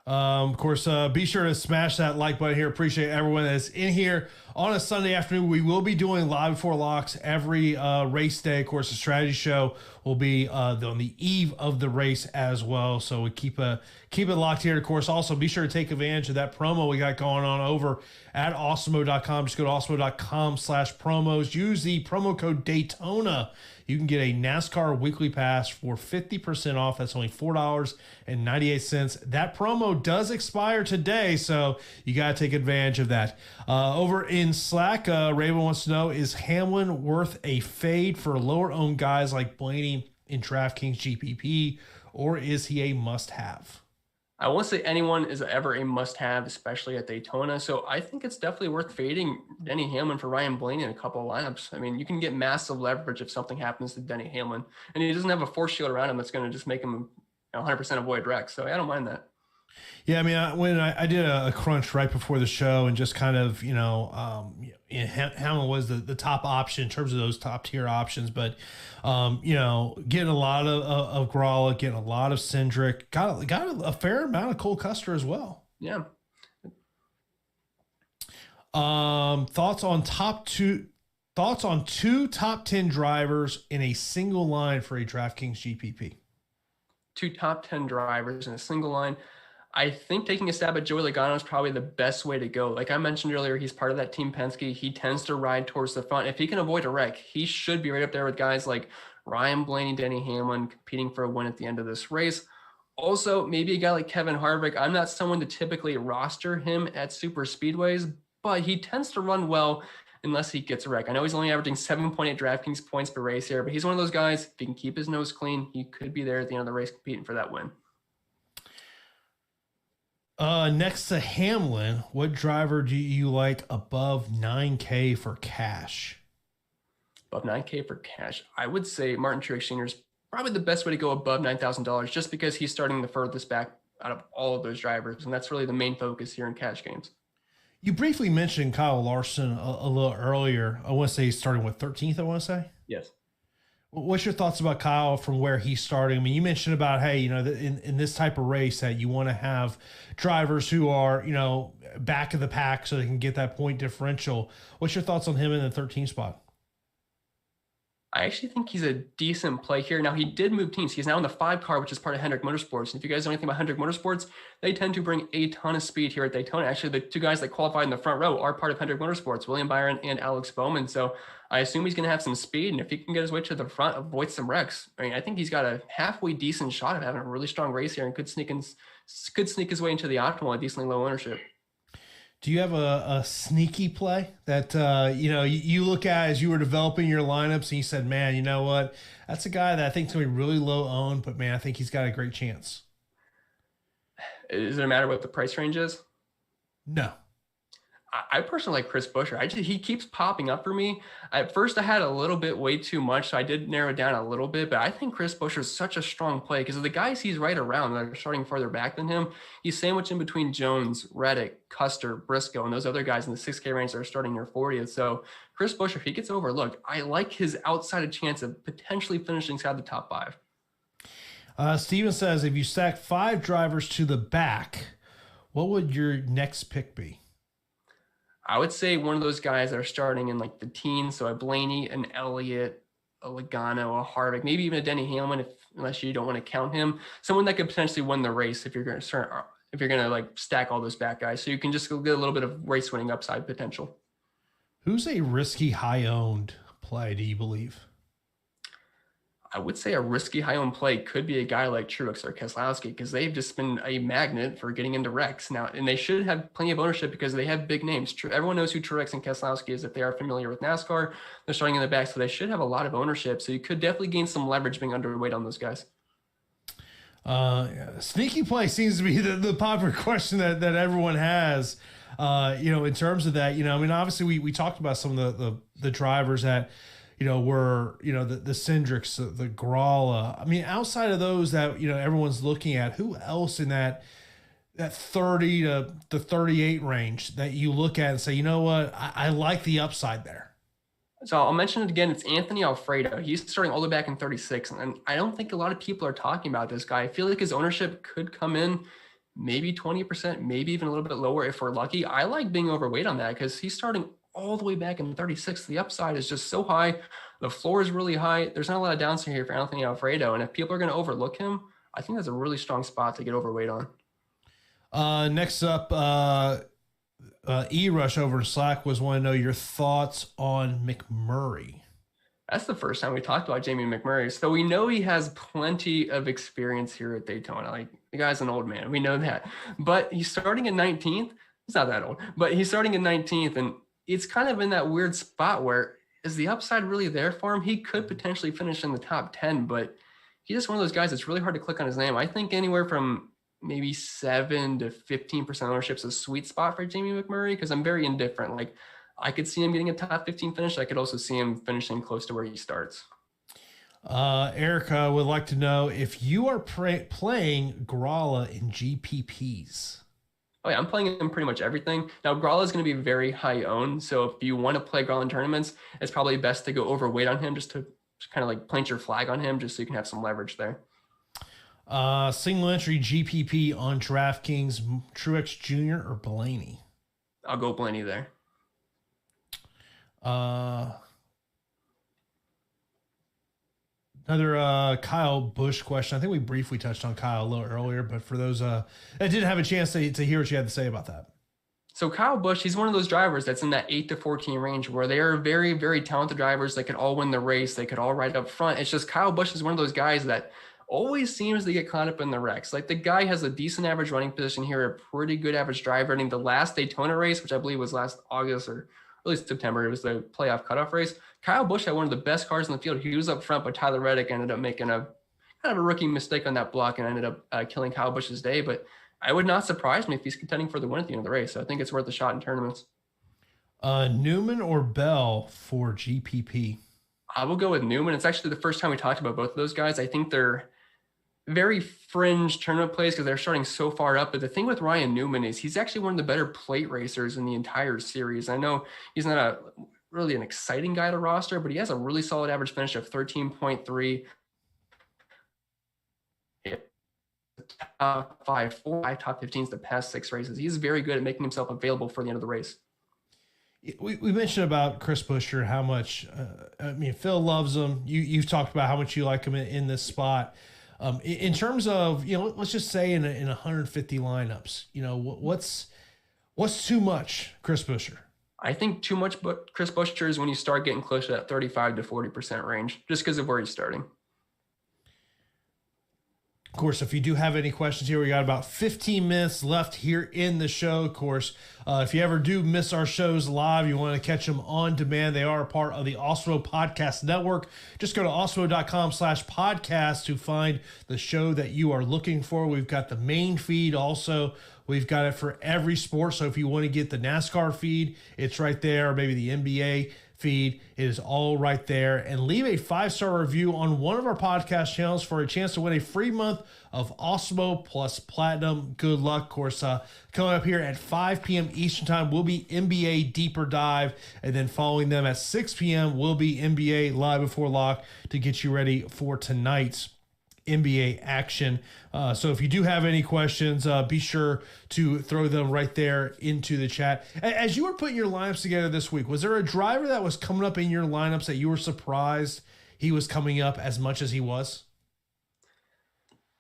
Of course, be sure to smash that like button here. Appreciate everyone that's in here on a Sunday afternoon. We will be doing live before locks every race day. Of course, the strategy show will be on the eve of the race as well. So we keep it locked here. Of course, also be sure to take advantage of that promo we got going on over at Awesemo.com. Just go to Awesemo.com/promos. Use the promo code Daytona. You can get a NASCAR weekly pass for 50% off. That's only $4.98. That promo does expire today, so you got to take advantage of that. Over in Slack, Raven wants to know, is Hamlin worth a fade for lower-owned guys like Blaney in DraftKings GPP, or is he a must-have? I won't say anyone is ever a must-have, especially at Daytona. So I think it's definitely worth fading Denny Hamlin for Ryan Blaney in a couple of lineups. I mean, you can get massive leverage if something happens to Denny Hamlin, and he doesn't have a force shield around him that's going to just make him 100% avoid wreck. So I don't mind that. Yeah, I mean, when I did a crunch right before the show and just kind of, Hamlin was the top option in terms of those top tier options, but, getting a lot of Gralla, getting a lot of Cendrick, got a fair amount of Cole Custer as well. Yeah. Thoughts on two top 10 drivers in a single line for a DraftKings GPP? Two top 10 drivers in a single line. I think taking a stab at Joey Logano is probably the best way to go. Like I mentioned earlier, he's part of that Team Penske. He tends to ride towards the front. If he can avoid a wreck, he should be right up there with guys like Ryan Blaney, Denny Hamlin competing for a win at the end of this race. Also, maybe a guy like Kevin Harvick. I'm not someone to typically roster him at super speedways, but he tends to run well unless he gets a wreck. I know he's only averaging 7.8 DraftKings points per race here, but he's one of those guys, if he can keep his nose clean, he could be there at the end of the race competing for that win. Next to Hamlin, what driver do you like above 9K for cash? Above 9K for cash, I would say Martin Truex Jr. is probably the best way to go above $9,000, just because he's starting the furthest back out of all of those drivers, and that's really the main focus here in cash games. You briefly mentioned Kyle Larson a little earlier. I want to say he's starting with 13th, I want to say? Yes. What's your thoughts about Kyle from where he's starting? I mean, you mentioned about, hey, in this type of race that you want to have drivers who are, back of the pack so they can get that point differential. What's your thoughts on him in the 13th spot? I actually think he's a decent play here. Now, he did move teams. He's now in the 5 car, which is part of Hendrick Motorsports. And if you guys know anything about Hendrick Motorsports, they tend to bring a ton of speed here at Daytona. Actually, the two guys that qualified in the front row are part of Hendrick Motorsports, William Byron and Alex Bowman. So I assume he's going to have some speed. And if he can get his way to the front, avoid some wrecks, I mean, I think he's got a halfway decent shot of having a really strong race here and could sneak his way into the optimal at decently low ownership. Do you have a sneaky play that, you look at as you were developing your lineups and you said, man, you know what? That's a guy that I think is going to be really low owned, but man, I think he's got a great chance. Does it matter what the price range is? No. I personally like Chris Buescher. He keeps popping up for me. At first, I had a little bit way too much, so I did narrow it down a little bit. But I think Chris Buescher is such a strong play because of the guys he's right around that are starting further back than him. He's sandwiched in between Jones, Reddick, Custer, Briscoe, and those other guys in the 6K range that are starting near 40th. So Chris Buescher, if he gets overlooked, I like his outside chance of potentially finishing inside the top 5. Steven says, if you stack 5 drivers to the back, what would your next pick be? I would say one of those guys that are starting in like the teens. So a Blaney, an Elliott, a Logano, a Harvick, maybe even a Denny Hamlin, unless you don't want to count him. Someone that could potentially win the race if you're going to like stack all those back guys. So you can just get a little bit of race winning upside potential. Who's a risky high owned play, do you believe? I would say a risky high-owned play could be a guy like Truex or Keselowski because they've just been a magnet for getting into wrecks now, and they should have plenty of ownership because they have big names. Everyone knows who Truex and Keselowski is if they are familiar with NASCAR. They're starting in the back, so they should have a lot of ownership. So you could definitely gain some leverage being underweight on those guys. Sneaky play seems to be the popular question that everyone has. In terms of that, I mean, obviously we talked about some of the drivers that, were, the Cendricks, the Gralla. I mean, outside of those that, everyone's looking at, who else in that 30 to the 38 range that you look at and say, you know what, I like the upside there? So I'll mention it again. It's Anthony Alfredo. He's starting all the way back in 36. And I don't think a lot of people are talking about this guy. I feel like his ownership could come in maybe 20%, maybe even a little bit lower if we're lucky. I like being overweight on that because he's starting all the way back in 36. The upside is just so high. The floor is really high. There's not a lot of downside here for Anthony Alfredo. And if people are going to overlook him, I think that's a really strong spot to get overweight on. Next up, E-Rush over in Slack was want to know your thoughts on McMurray. That's the first time we talked about Jamie McMurray. So we know he has plenty of experience here at Daytona. Like, the guy's an old man. We know that. But he's starting in 19th. He's not that old. But he's starting in 19th. And it's kind of in that weird spot where, is the upside really there for him? He could potentially finish in the top 10. But he's just one of those guys that's really hard to click on his name. I think anywhere from maybe 7 to 15% ownership is a sweet spot for Jamie McMurray because I'm very indifferent. Like, I could see him getting a top 15 finish. I could also see him finishing close to where he starts. Erica would like to know if you are playing Gralla in GPPs. Oh yeah, I'm playing him pretty much everything. Now, Gralla is going to be very high owned. So if you want to play Gralla in tournaments, it's probably best to go overweight on him just to kind of like plant your flag on him just so you can have some leverage there. Single entry GPP on DraftKings, Truex Jr. or Blaney? I'll go Blaney there. Another Kyle Busch question. I think we briefly touched on Kyle a little earlier, but for those that didn't have a chance to hear what you had to say about that. So Kyle Busch, he's one of those drivers that's in that 8 to 14 range where they are very, very talented drivers. They could all win the race. They could all ride up front. It's just Kyle Busch is one of those guys that always seems to get caught up in the wrecks. Like, the guy has a decent average running position here, a pretty good average drive running. The last Daytona race, which I believe was last August or early September, it was the playoff cutoff race. Kyle Busch had one of the best cars in the field. He was up front, but Tyler Reddick ended up making a kind of a rookie mistake on that block and ended up killing Kyle Busch's day. But I would not surprise me if he's contending for the win at the end of the race. So I think it's worth a shot in tournaments. Newman or Bell for GPP? I will go with Newman. It's actually the first time we talked about both of those guys. I think they're very fringe tournament plays because they're starting so far up. But the thing with Ryan Newman is he's actually one of the better plate racers in the entire series. I know he's not really an exciting guy to roster, but he has a really solid average finish of 13.3. Top 5, 4 top 15s the past 6 races. He's very good at making himself available for the end of the race. We mentioned about Chris Buescher, how much, Phil loves him. You've talked about how much you like him in this spot. In terms of, let's just say in 150 lineups, what's too much Chris Buescher? I think too much Chris Buescher is when you start getting close to that 35 to 40% range, just because of where he's starting. Of course, if you do have any questions here, we got about 15 minutes left here in the show. Of course, if you ever do miss our shows live, you want to catch them on demand. They are a part of the Awesemo Podcast Network. Just go to awesemo.com/podcast to find the show that you are looking for. We've got the main feed also. We've got it for every sport. So if you want to get the NASCAR feed, it's right there, or maybe the NBA feed. It is all right there. And leave a 5-star review on one of our podcast channels for a chance to win a free month of Awesemo plus Platinum. Good luck. Of course, coming up here at 5 p.m. Eastern Time will be NBA Deeper Dive. And then following them at 6 p.m. will be NBA Live Before Lock to get you ready for tonight's NBA action. So if you do have any questions, be sure to throw them right there into the chat. As you were putting your lineups together this week, was there a driver that was coming up in your lineups that you were surprised he was coming up as much as he was?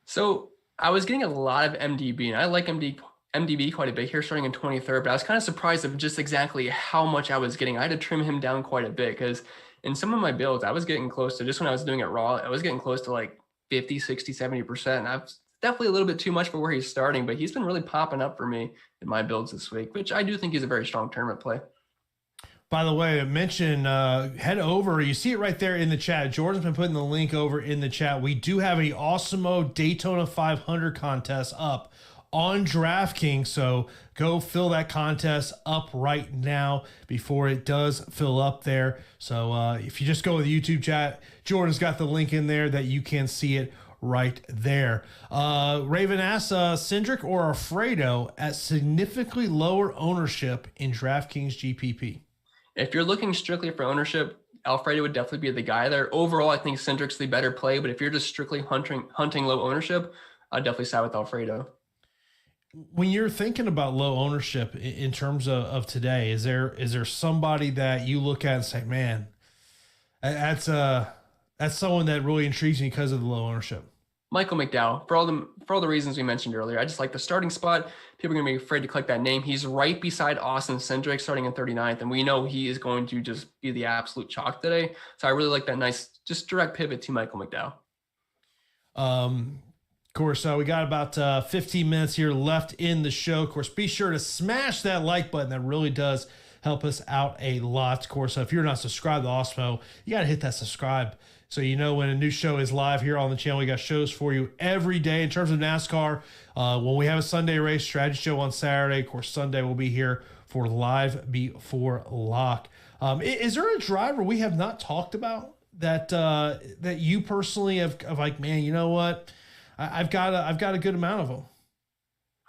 So I was getting a lot of MDB, and I like MDB quite a bit here starting in 23rd, but I was kind of surprised of just exactly how much I was getting. I had to trim him down quite a bit because in some of my builds, I was getting close to, just when I was doing it raw, I was getting close to like 50, 60, 70%. And I've definitely a little bit too much for where he's starting, but he's been really popping up for me in my builds this week, which I do think is a very strong tournament play. By the way, I mentioned head over. You see it right there in the chat. Jordan's been putting the link over in the chat. We do have a Awesemo Daytona 500 contest up on DraftKings, so go fill that contest up right now before it does fill up there. So if you just go to the YouTube chat, Jordan's got the link in there that you can see it right there. Raven asks, Cendrick or Alfredo at significantly lower ownership in DraftKings GPP? If you're looking strictly for ownership, Alfredo would definitely be the guy there. Overall, I think Cendrick's the better play, but if you're just strictly hunting low ownership, I'd definitely side with Alfredo. When you're thinking about low ownership in terms of today, is there somebody that you look at and say, man, that's someone that really intrigues me because of the low ownership? Michael McDowell, for all the reasons we mentioned earlier. I just like the starting spot. People are going to be afraid to click that name. He's right beside Austin Cendrick starting in 39th, and we know he is going to just be the absolute chalk today. So I really like that nice, just direct pivot to Michael McDowell. Of course, we got about 15 minutes here left in the show. Of course, be sure to smash that like button. That really does help us out a lot. Of course, if you're not subscribed to Awesemo, you got to hit that subscribe so you know when a new show is live here on the channel. We got shows for you every day in terms of NASCAR. When we have a Sunday race, strategy show on Saturday. Of course, Sunday we'll be here for Live Before Lock. Is there a driver we have not talked about that that you personally have like, man, you know what? I've got a good amount of them.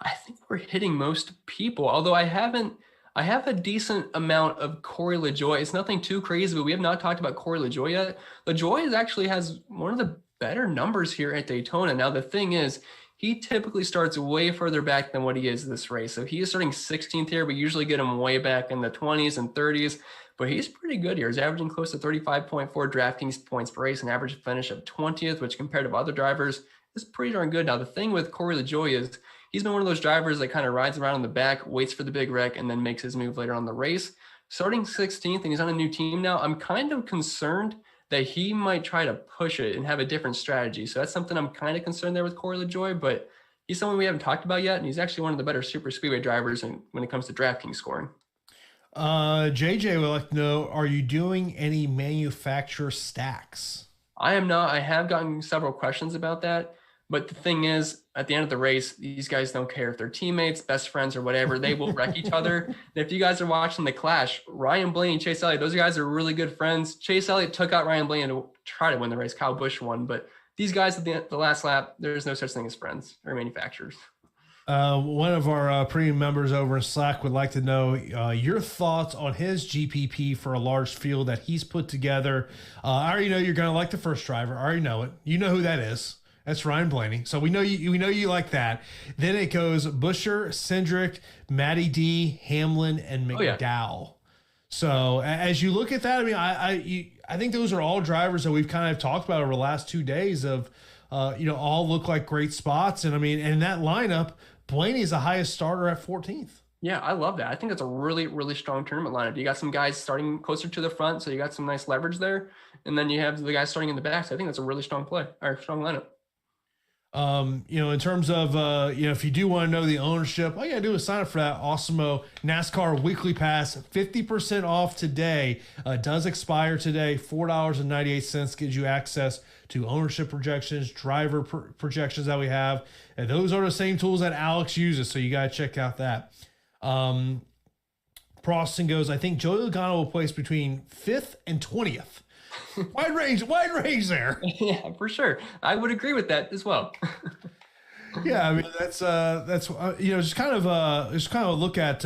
I think we're hitting most people, although I have a decent amount of Corey LaJoie. It's nothing too crazy, but we have not talked about Corey LaJoie yet. LaJoie actually has one of the better numbers here at Daytona. Now, the thing is, he typically starts way further back than what he is this race. So he is starting 16th here. We usually get him way back in the 20s and 30s, but he's pretty good here. He's averaging close to 35.4 DraftKings points per race, an average finish of 20th, which compared to other drivers is pretty darn good. Now, the thing with Corey LaJoie is he's been one of those drivers that kind of rides around in the back, waits for the big wreck, and then makes his move later on in the race. Starting 16th, and he's on a new team now, I'm kind of concerned that he might try to push it and have a different strategy. So that's something I'm kind of concerned there with Corey LaJoie, but he's someone we haven't talked about yet, and he's actually one of the better super speedway drivers when it comes to DraftKings scoring. JJ would like to know, are you doing any manufacturer stacks? I am not. I have gotten several questions about that. But the thing is, at the end of the race, these guys don't care if they're teammates, best friends, or whatever. They will wreck each other. And if you guys are watching the clash, Ryan Blaney and Chase Elliott, those guys are really good friends. Chase Elliott took out Ryan Blaney to try to win the race. Kyle Busch won. But these guys at the last lap, there's no such thing as friends or manufacturers. One of our premium members over in Slack would like to know your thoughts on his GPP for a large field that he's put together. I already know you're going to like the first driver. I already know it. You know who that is. That's Ryan Blaney. So we know you like that. Then it goes Buescher, Cendrick, Matty D, Hamlin, and McDowell. Oh, yeah. So as you look at that, I mean, I think those are all drivers that we've kind of talked about over the last 2 days of, all look like great spots. And I mean, in that lineup, Blaney is the highest starter at 14th. Yeah, I love that. I think that's a really, really strong tournament lineup. You got some guys starting closer to the front, so you got some nice leverage there. And then you have the guys starting in the back. So I think that's a really strong strong lineup. In terms of, if you do want to know the ownership, all you got to do is sign up for that Awesemo NASCAR weekly pass, 50% off today. Does expire today. $4.98 gives you access to ownership projections, driver projections that we have. And those are the same tools that Alex uses. So you got to check out that. Proston goes, I think Joey Logano will place between 5th and 20th. Wide range there. Yeah, for sure. I would agree with that as well. Yeah, I mean that's just kind of a look at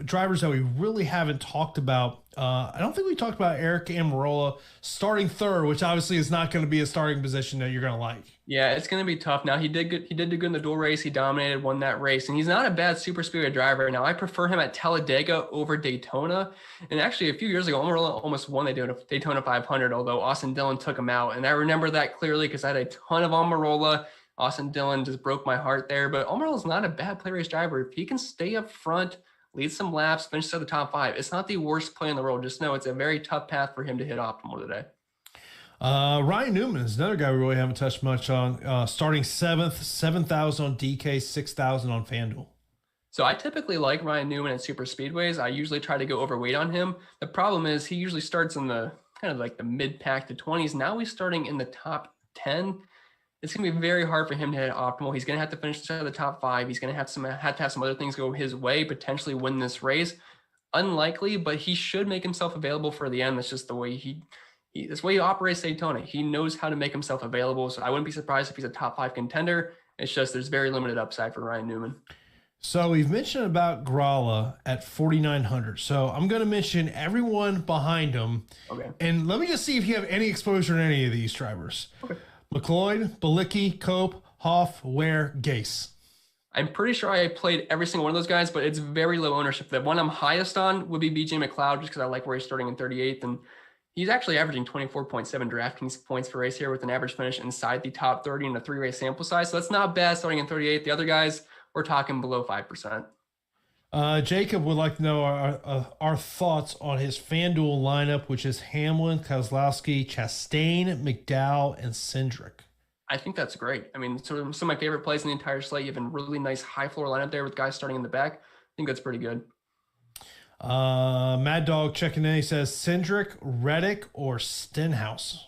drivers that we really haven't talked about. I don't think we talked about Eric Amarillo starting third, which obviously is not going to be a starting position that you're going to like. Yeah, it's going to be tough. Now he did do good in the dual race. He dominated, won that race, and he's not a bad super speedway driver. Now I prefer him at Talladega over Daytona. And actually, a few years ago, Amarillo almost won the Daytona 500, although Austin Dillon took him out. And I remember that clearly because I had a ton of Amarillo. Austin Dillon just broke my heart there. But Amarillo's not a bad play race driver. If he can stay up front, lead some laps, finish at the top 5, it's not the worst play in the world. Just know it's a very tough path for him to hit optimal today. Ryan Newman is another guy we really haven't touched much on. Starting 7th, 7,000 on DK, 6,000 on FanDuel. So I typically like Ryan Newman at super speedways. I usually try to go overweight on him. The problem is he usually starts in the kind of like the mid pack to 20s. Now he's starting in the top 10. It's going to be very hard for him to hit optimal. He's going to have to finish the top 5. He's going to have to have some other things go his way, potentially win this race. Unlikely, but he should make himself available for the end. That's just the way that's the way he operates Daytona. He knows how to make himself available. So I wouldn't be surprised if he's a top 5 contender. It's just there's very limited upside for Ryan Newman. So we've mentioned about Gralla at 4,900. So I'm going to mention everyone behind him. Okay. And let me just see if you have any exposure to any of these drivers. Okay. McLeod, Balicki, Cope, Hoff, Ware, Gase. I'm pretty sure I played every single one of those guys, but it's very low ownership. The one I'm highest on would be BJ McLeod, just because I like where he's starting in 38th. And he's actually averaging 24.7 DraftKings points per race here with an average finish inside the top 30 in a 3-race sample size. So that's not bad starting in 38th. The other guys, we're talking below 5%. Jacob would like to know our thoughts on his FanDuel lineup, which is Hamlin, Kozlowski, Chastain, McDowell, and Cendrick. I think that's great. I mean, some of my favorite plays in the entire slate. You have a really nice high floor lineup there with guys starting in the back. I think that's pretty good. Mad Dog checking in. He says Cendrick, Reddick, or Stenhouse.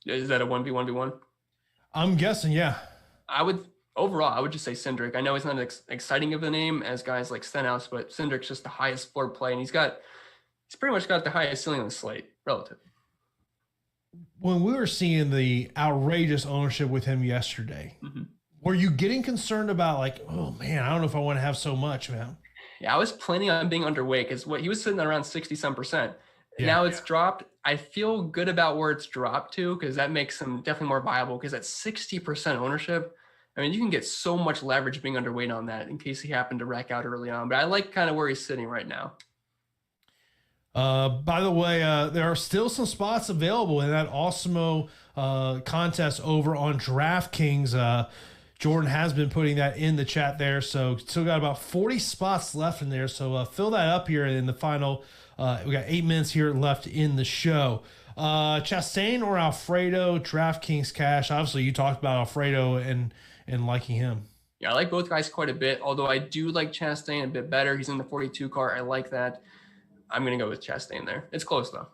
Is that a 1v1v1? I'm guessing, yeah. I would just say Cendrick. I know he's not as exciting of a name as guys like Stenhouse, but Cendrick's just the highest floor play, and he's pretty much got the highest ceiling on the slate, relative. When we were seeing the outrageous ownership with him yesterday, were you getting concerned about like, oh man, I don't know if I want to have so much, man? Yeah, I was planning on being underweight because he was sitting at around 60-some%. Yeah, now it's dropped. I feel good about where it's dropped to because that makes him definitely more viable because at 60% ownership, I mean, you can get so much leverage being underweight on that in case he happened to rack out early on. But I like kind of where he's sitting right now. By the way, there are still some spots available in that Awesemo contest over on DraftKings. Jordan has been putting that in the chat there, so still got about 40 spots left in there. So fill that up here in the final. We got 8 minutes here left in the show. Chastain or Alfredo, DraftKings cash. Obviously, you talked about Alfredo and liking him. Yeah, I like both guys quite a bit, although I do like Chastain a bit better. He's in the 42 car. I like that. I'm going to go with Chastain there. It's close, though.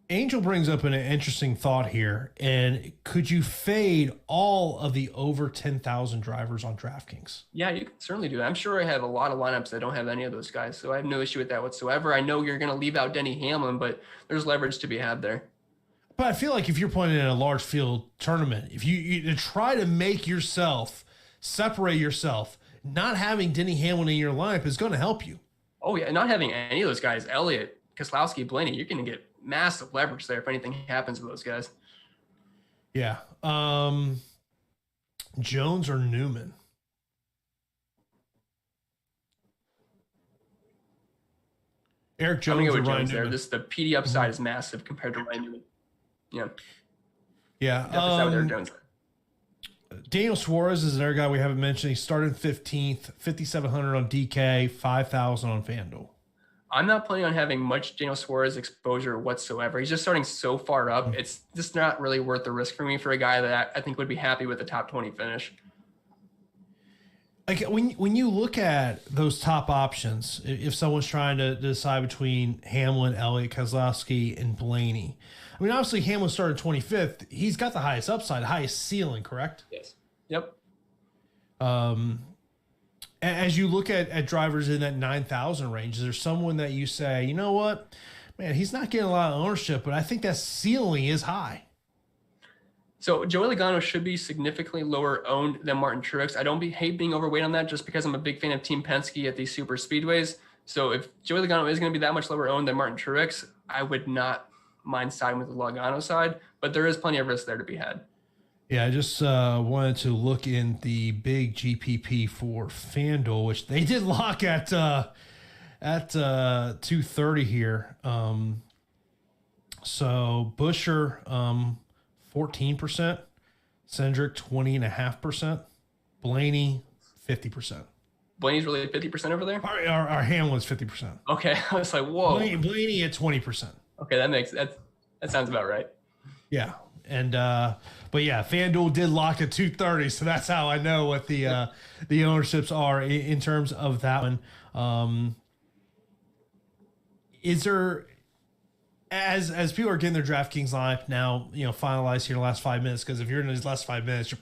Angel brings up an interesting thought here. And could you fade all of the over 10,000 drivers on DraftKings? Yeah, you can certainly do that. I'm sure I have a lot of lineups that don't have any of those guys, so I have no issue with that whatsoever. I know you're going to leave out Denny Hamlin, but there's leverage to be had there. But I feel like if you're playing in a large field tournament, if you try to make yourself, separate yourself, not having Denny Hamlin in your lineup is going to help you. Oh, yeah, not having any of those guys, Elliott, Kozlowski, Blaney, you're going to get massive leverage there if anything happens with those guys. Yeah. Jones or Newman? Eric Jones or Ryan Jones Newman? There. The PD upside is massive compared to Ryan Newman. Yeah. Yeah. Eric Jones. Daniel Suarez is another guy we haven't mentioned. He started 15th, 5,700 on DK, 5,000 on FanDuel. I'm not planning on having much Daniel Suarez exposure whatsoever. He's just starting so far up. It's just not really worth the risk for me for a guy that I think would be happy with a top 20 finish. Like when you look at those top options, if someone's trying to decide between Hamlin, Elliott, Kozlowski, and Blaney, I mean, obviously Hamlin started 25th. He's got the highest upside, highest ceiling, correct? Yes. Yep. As you look at drivers in that 9,000 range, is there someone that you say, you know what, man, he's not getting a lot of ownership, but I think that ceiling is high? So Joey Logano should be significantly lower owned than Martin Truex. I don't hate being overweight on that just because I'm a big fan of Team Penske at these super speedways. So if Joey Logano is going to be that much lower owned than Martin Truex, I would not mind siding with the Logano side, but there is plenty of risk there to be had. Yeah, I just wanted to look in the big GPP for FanDuel, which they did lock at 230 here. So Busher 14%, Cendrick 20.5%, Blaney 50%. Blaney's really 50% over there? Our Hamlin's 50%. Okay, I was like, whoa. Blaney at 20%. Okay, that sounds about right. Yeah. And but yeah, FanDuel did lock at 230, so that's how I know what the ownerships are in terms of that one. Is there, as people are getting their DraftKings lineup now, finalized here in the last 5 minutes? Because if you're in these last 5 minutes, you're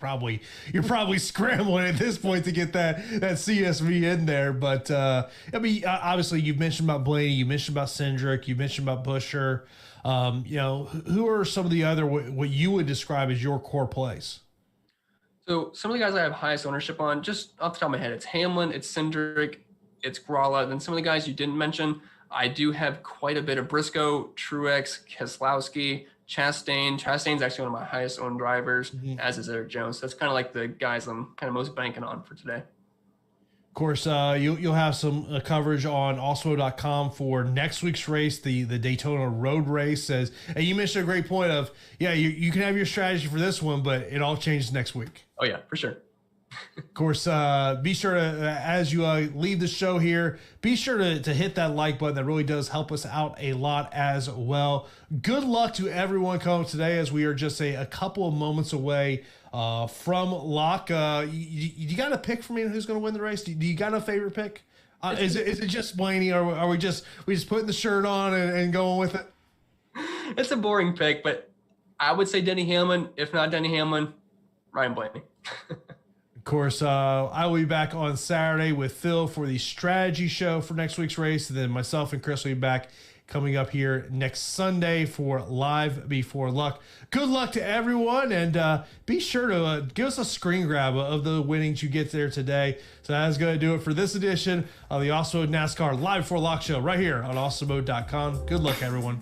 probably scrambling at this point to get that CSV in there. But I mean, obviously, you've mentioned about Blaney, you mentioned about Cendrick, you mentioned about Busher. Who are some of the other what you would describe as your core plays? So some of the guys I have highest ownership on, just off the top of my head, it's Hamlin, it's Cendrick, it's Gralla. Then some of the guys you didn't mention, I do have quite a bit of Briscoe, Truex, Kozlowski, Chastain's actually one of my highest owned drivers, as is Eric Jones. So that's kind of like the guys I'm kind of most banking on for today. Of course, you'll have some coverage on Awesemo.com for next week's race, the Daytona road race. And you mentioned a great point of, you can have your strategy for this one, but it all changes next week. Oh, yeah, for sure. Of course, be sure to, as you leave the show here, be sure to hit that like button. That really does help us out a lot as well. Good luck to everyone coming today, as we are just a couple of moments away from lock. You got a pick for me who's going to win the race? Do you got a favorite pick? Is it just Blaney, or are we just putting the shirt on and going with it? It's a boring pick, but I would say Denny Hamlin. If not Denny Hamlin, Ryan Blaney. Of course, I will be back on Saturday with Phil for the strategy show for next week's race. And then myself and Chris will be back coming up here next Sunday for Live Before Luck. Good luck to everyone, and be sure to give us a screen grab of the winnings you get there today. So that's going to do it for this edition of the Awesemo NASCAR Live Before Luck show right here on Awesemo.com. Good luck, everyone.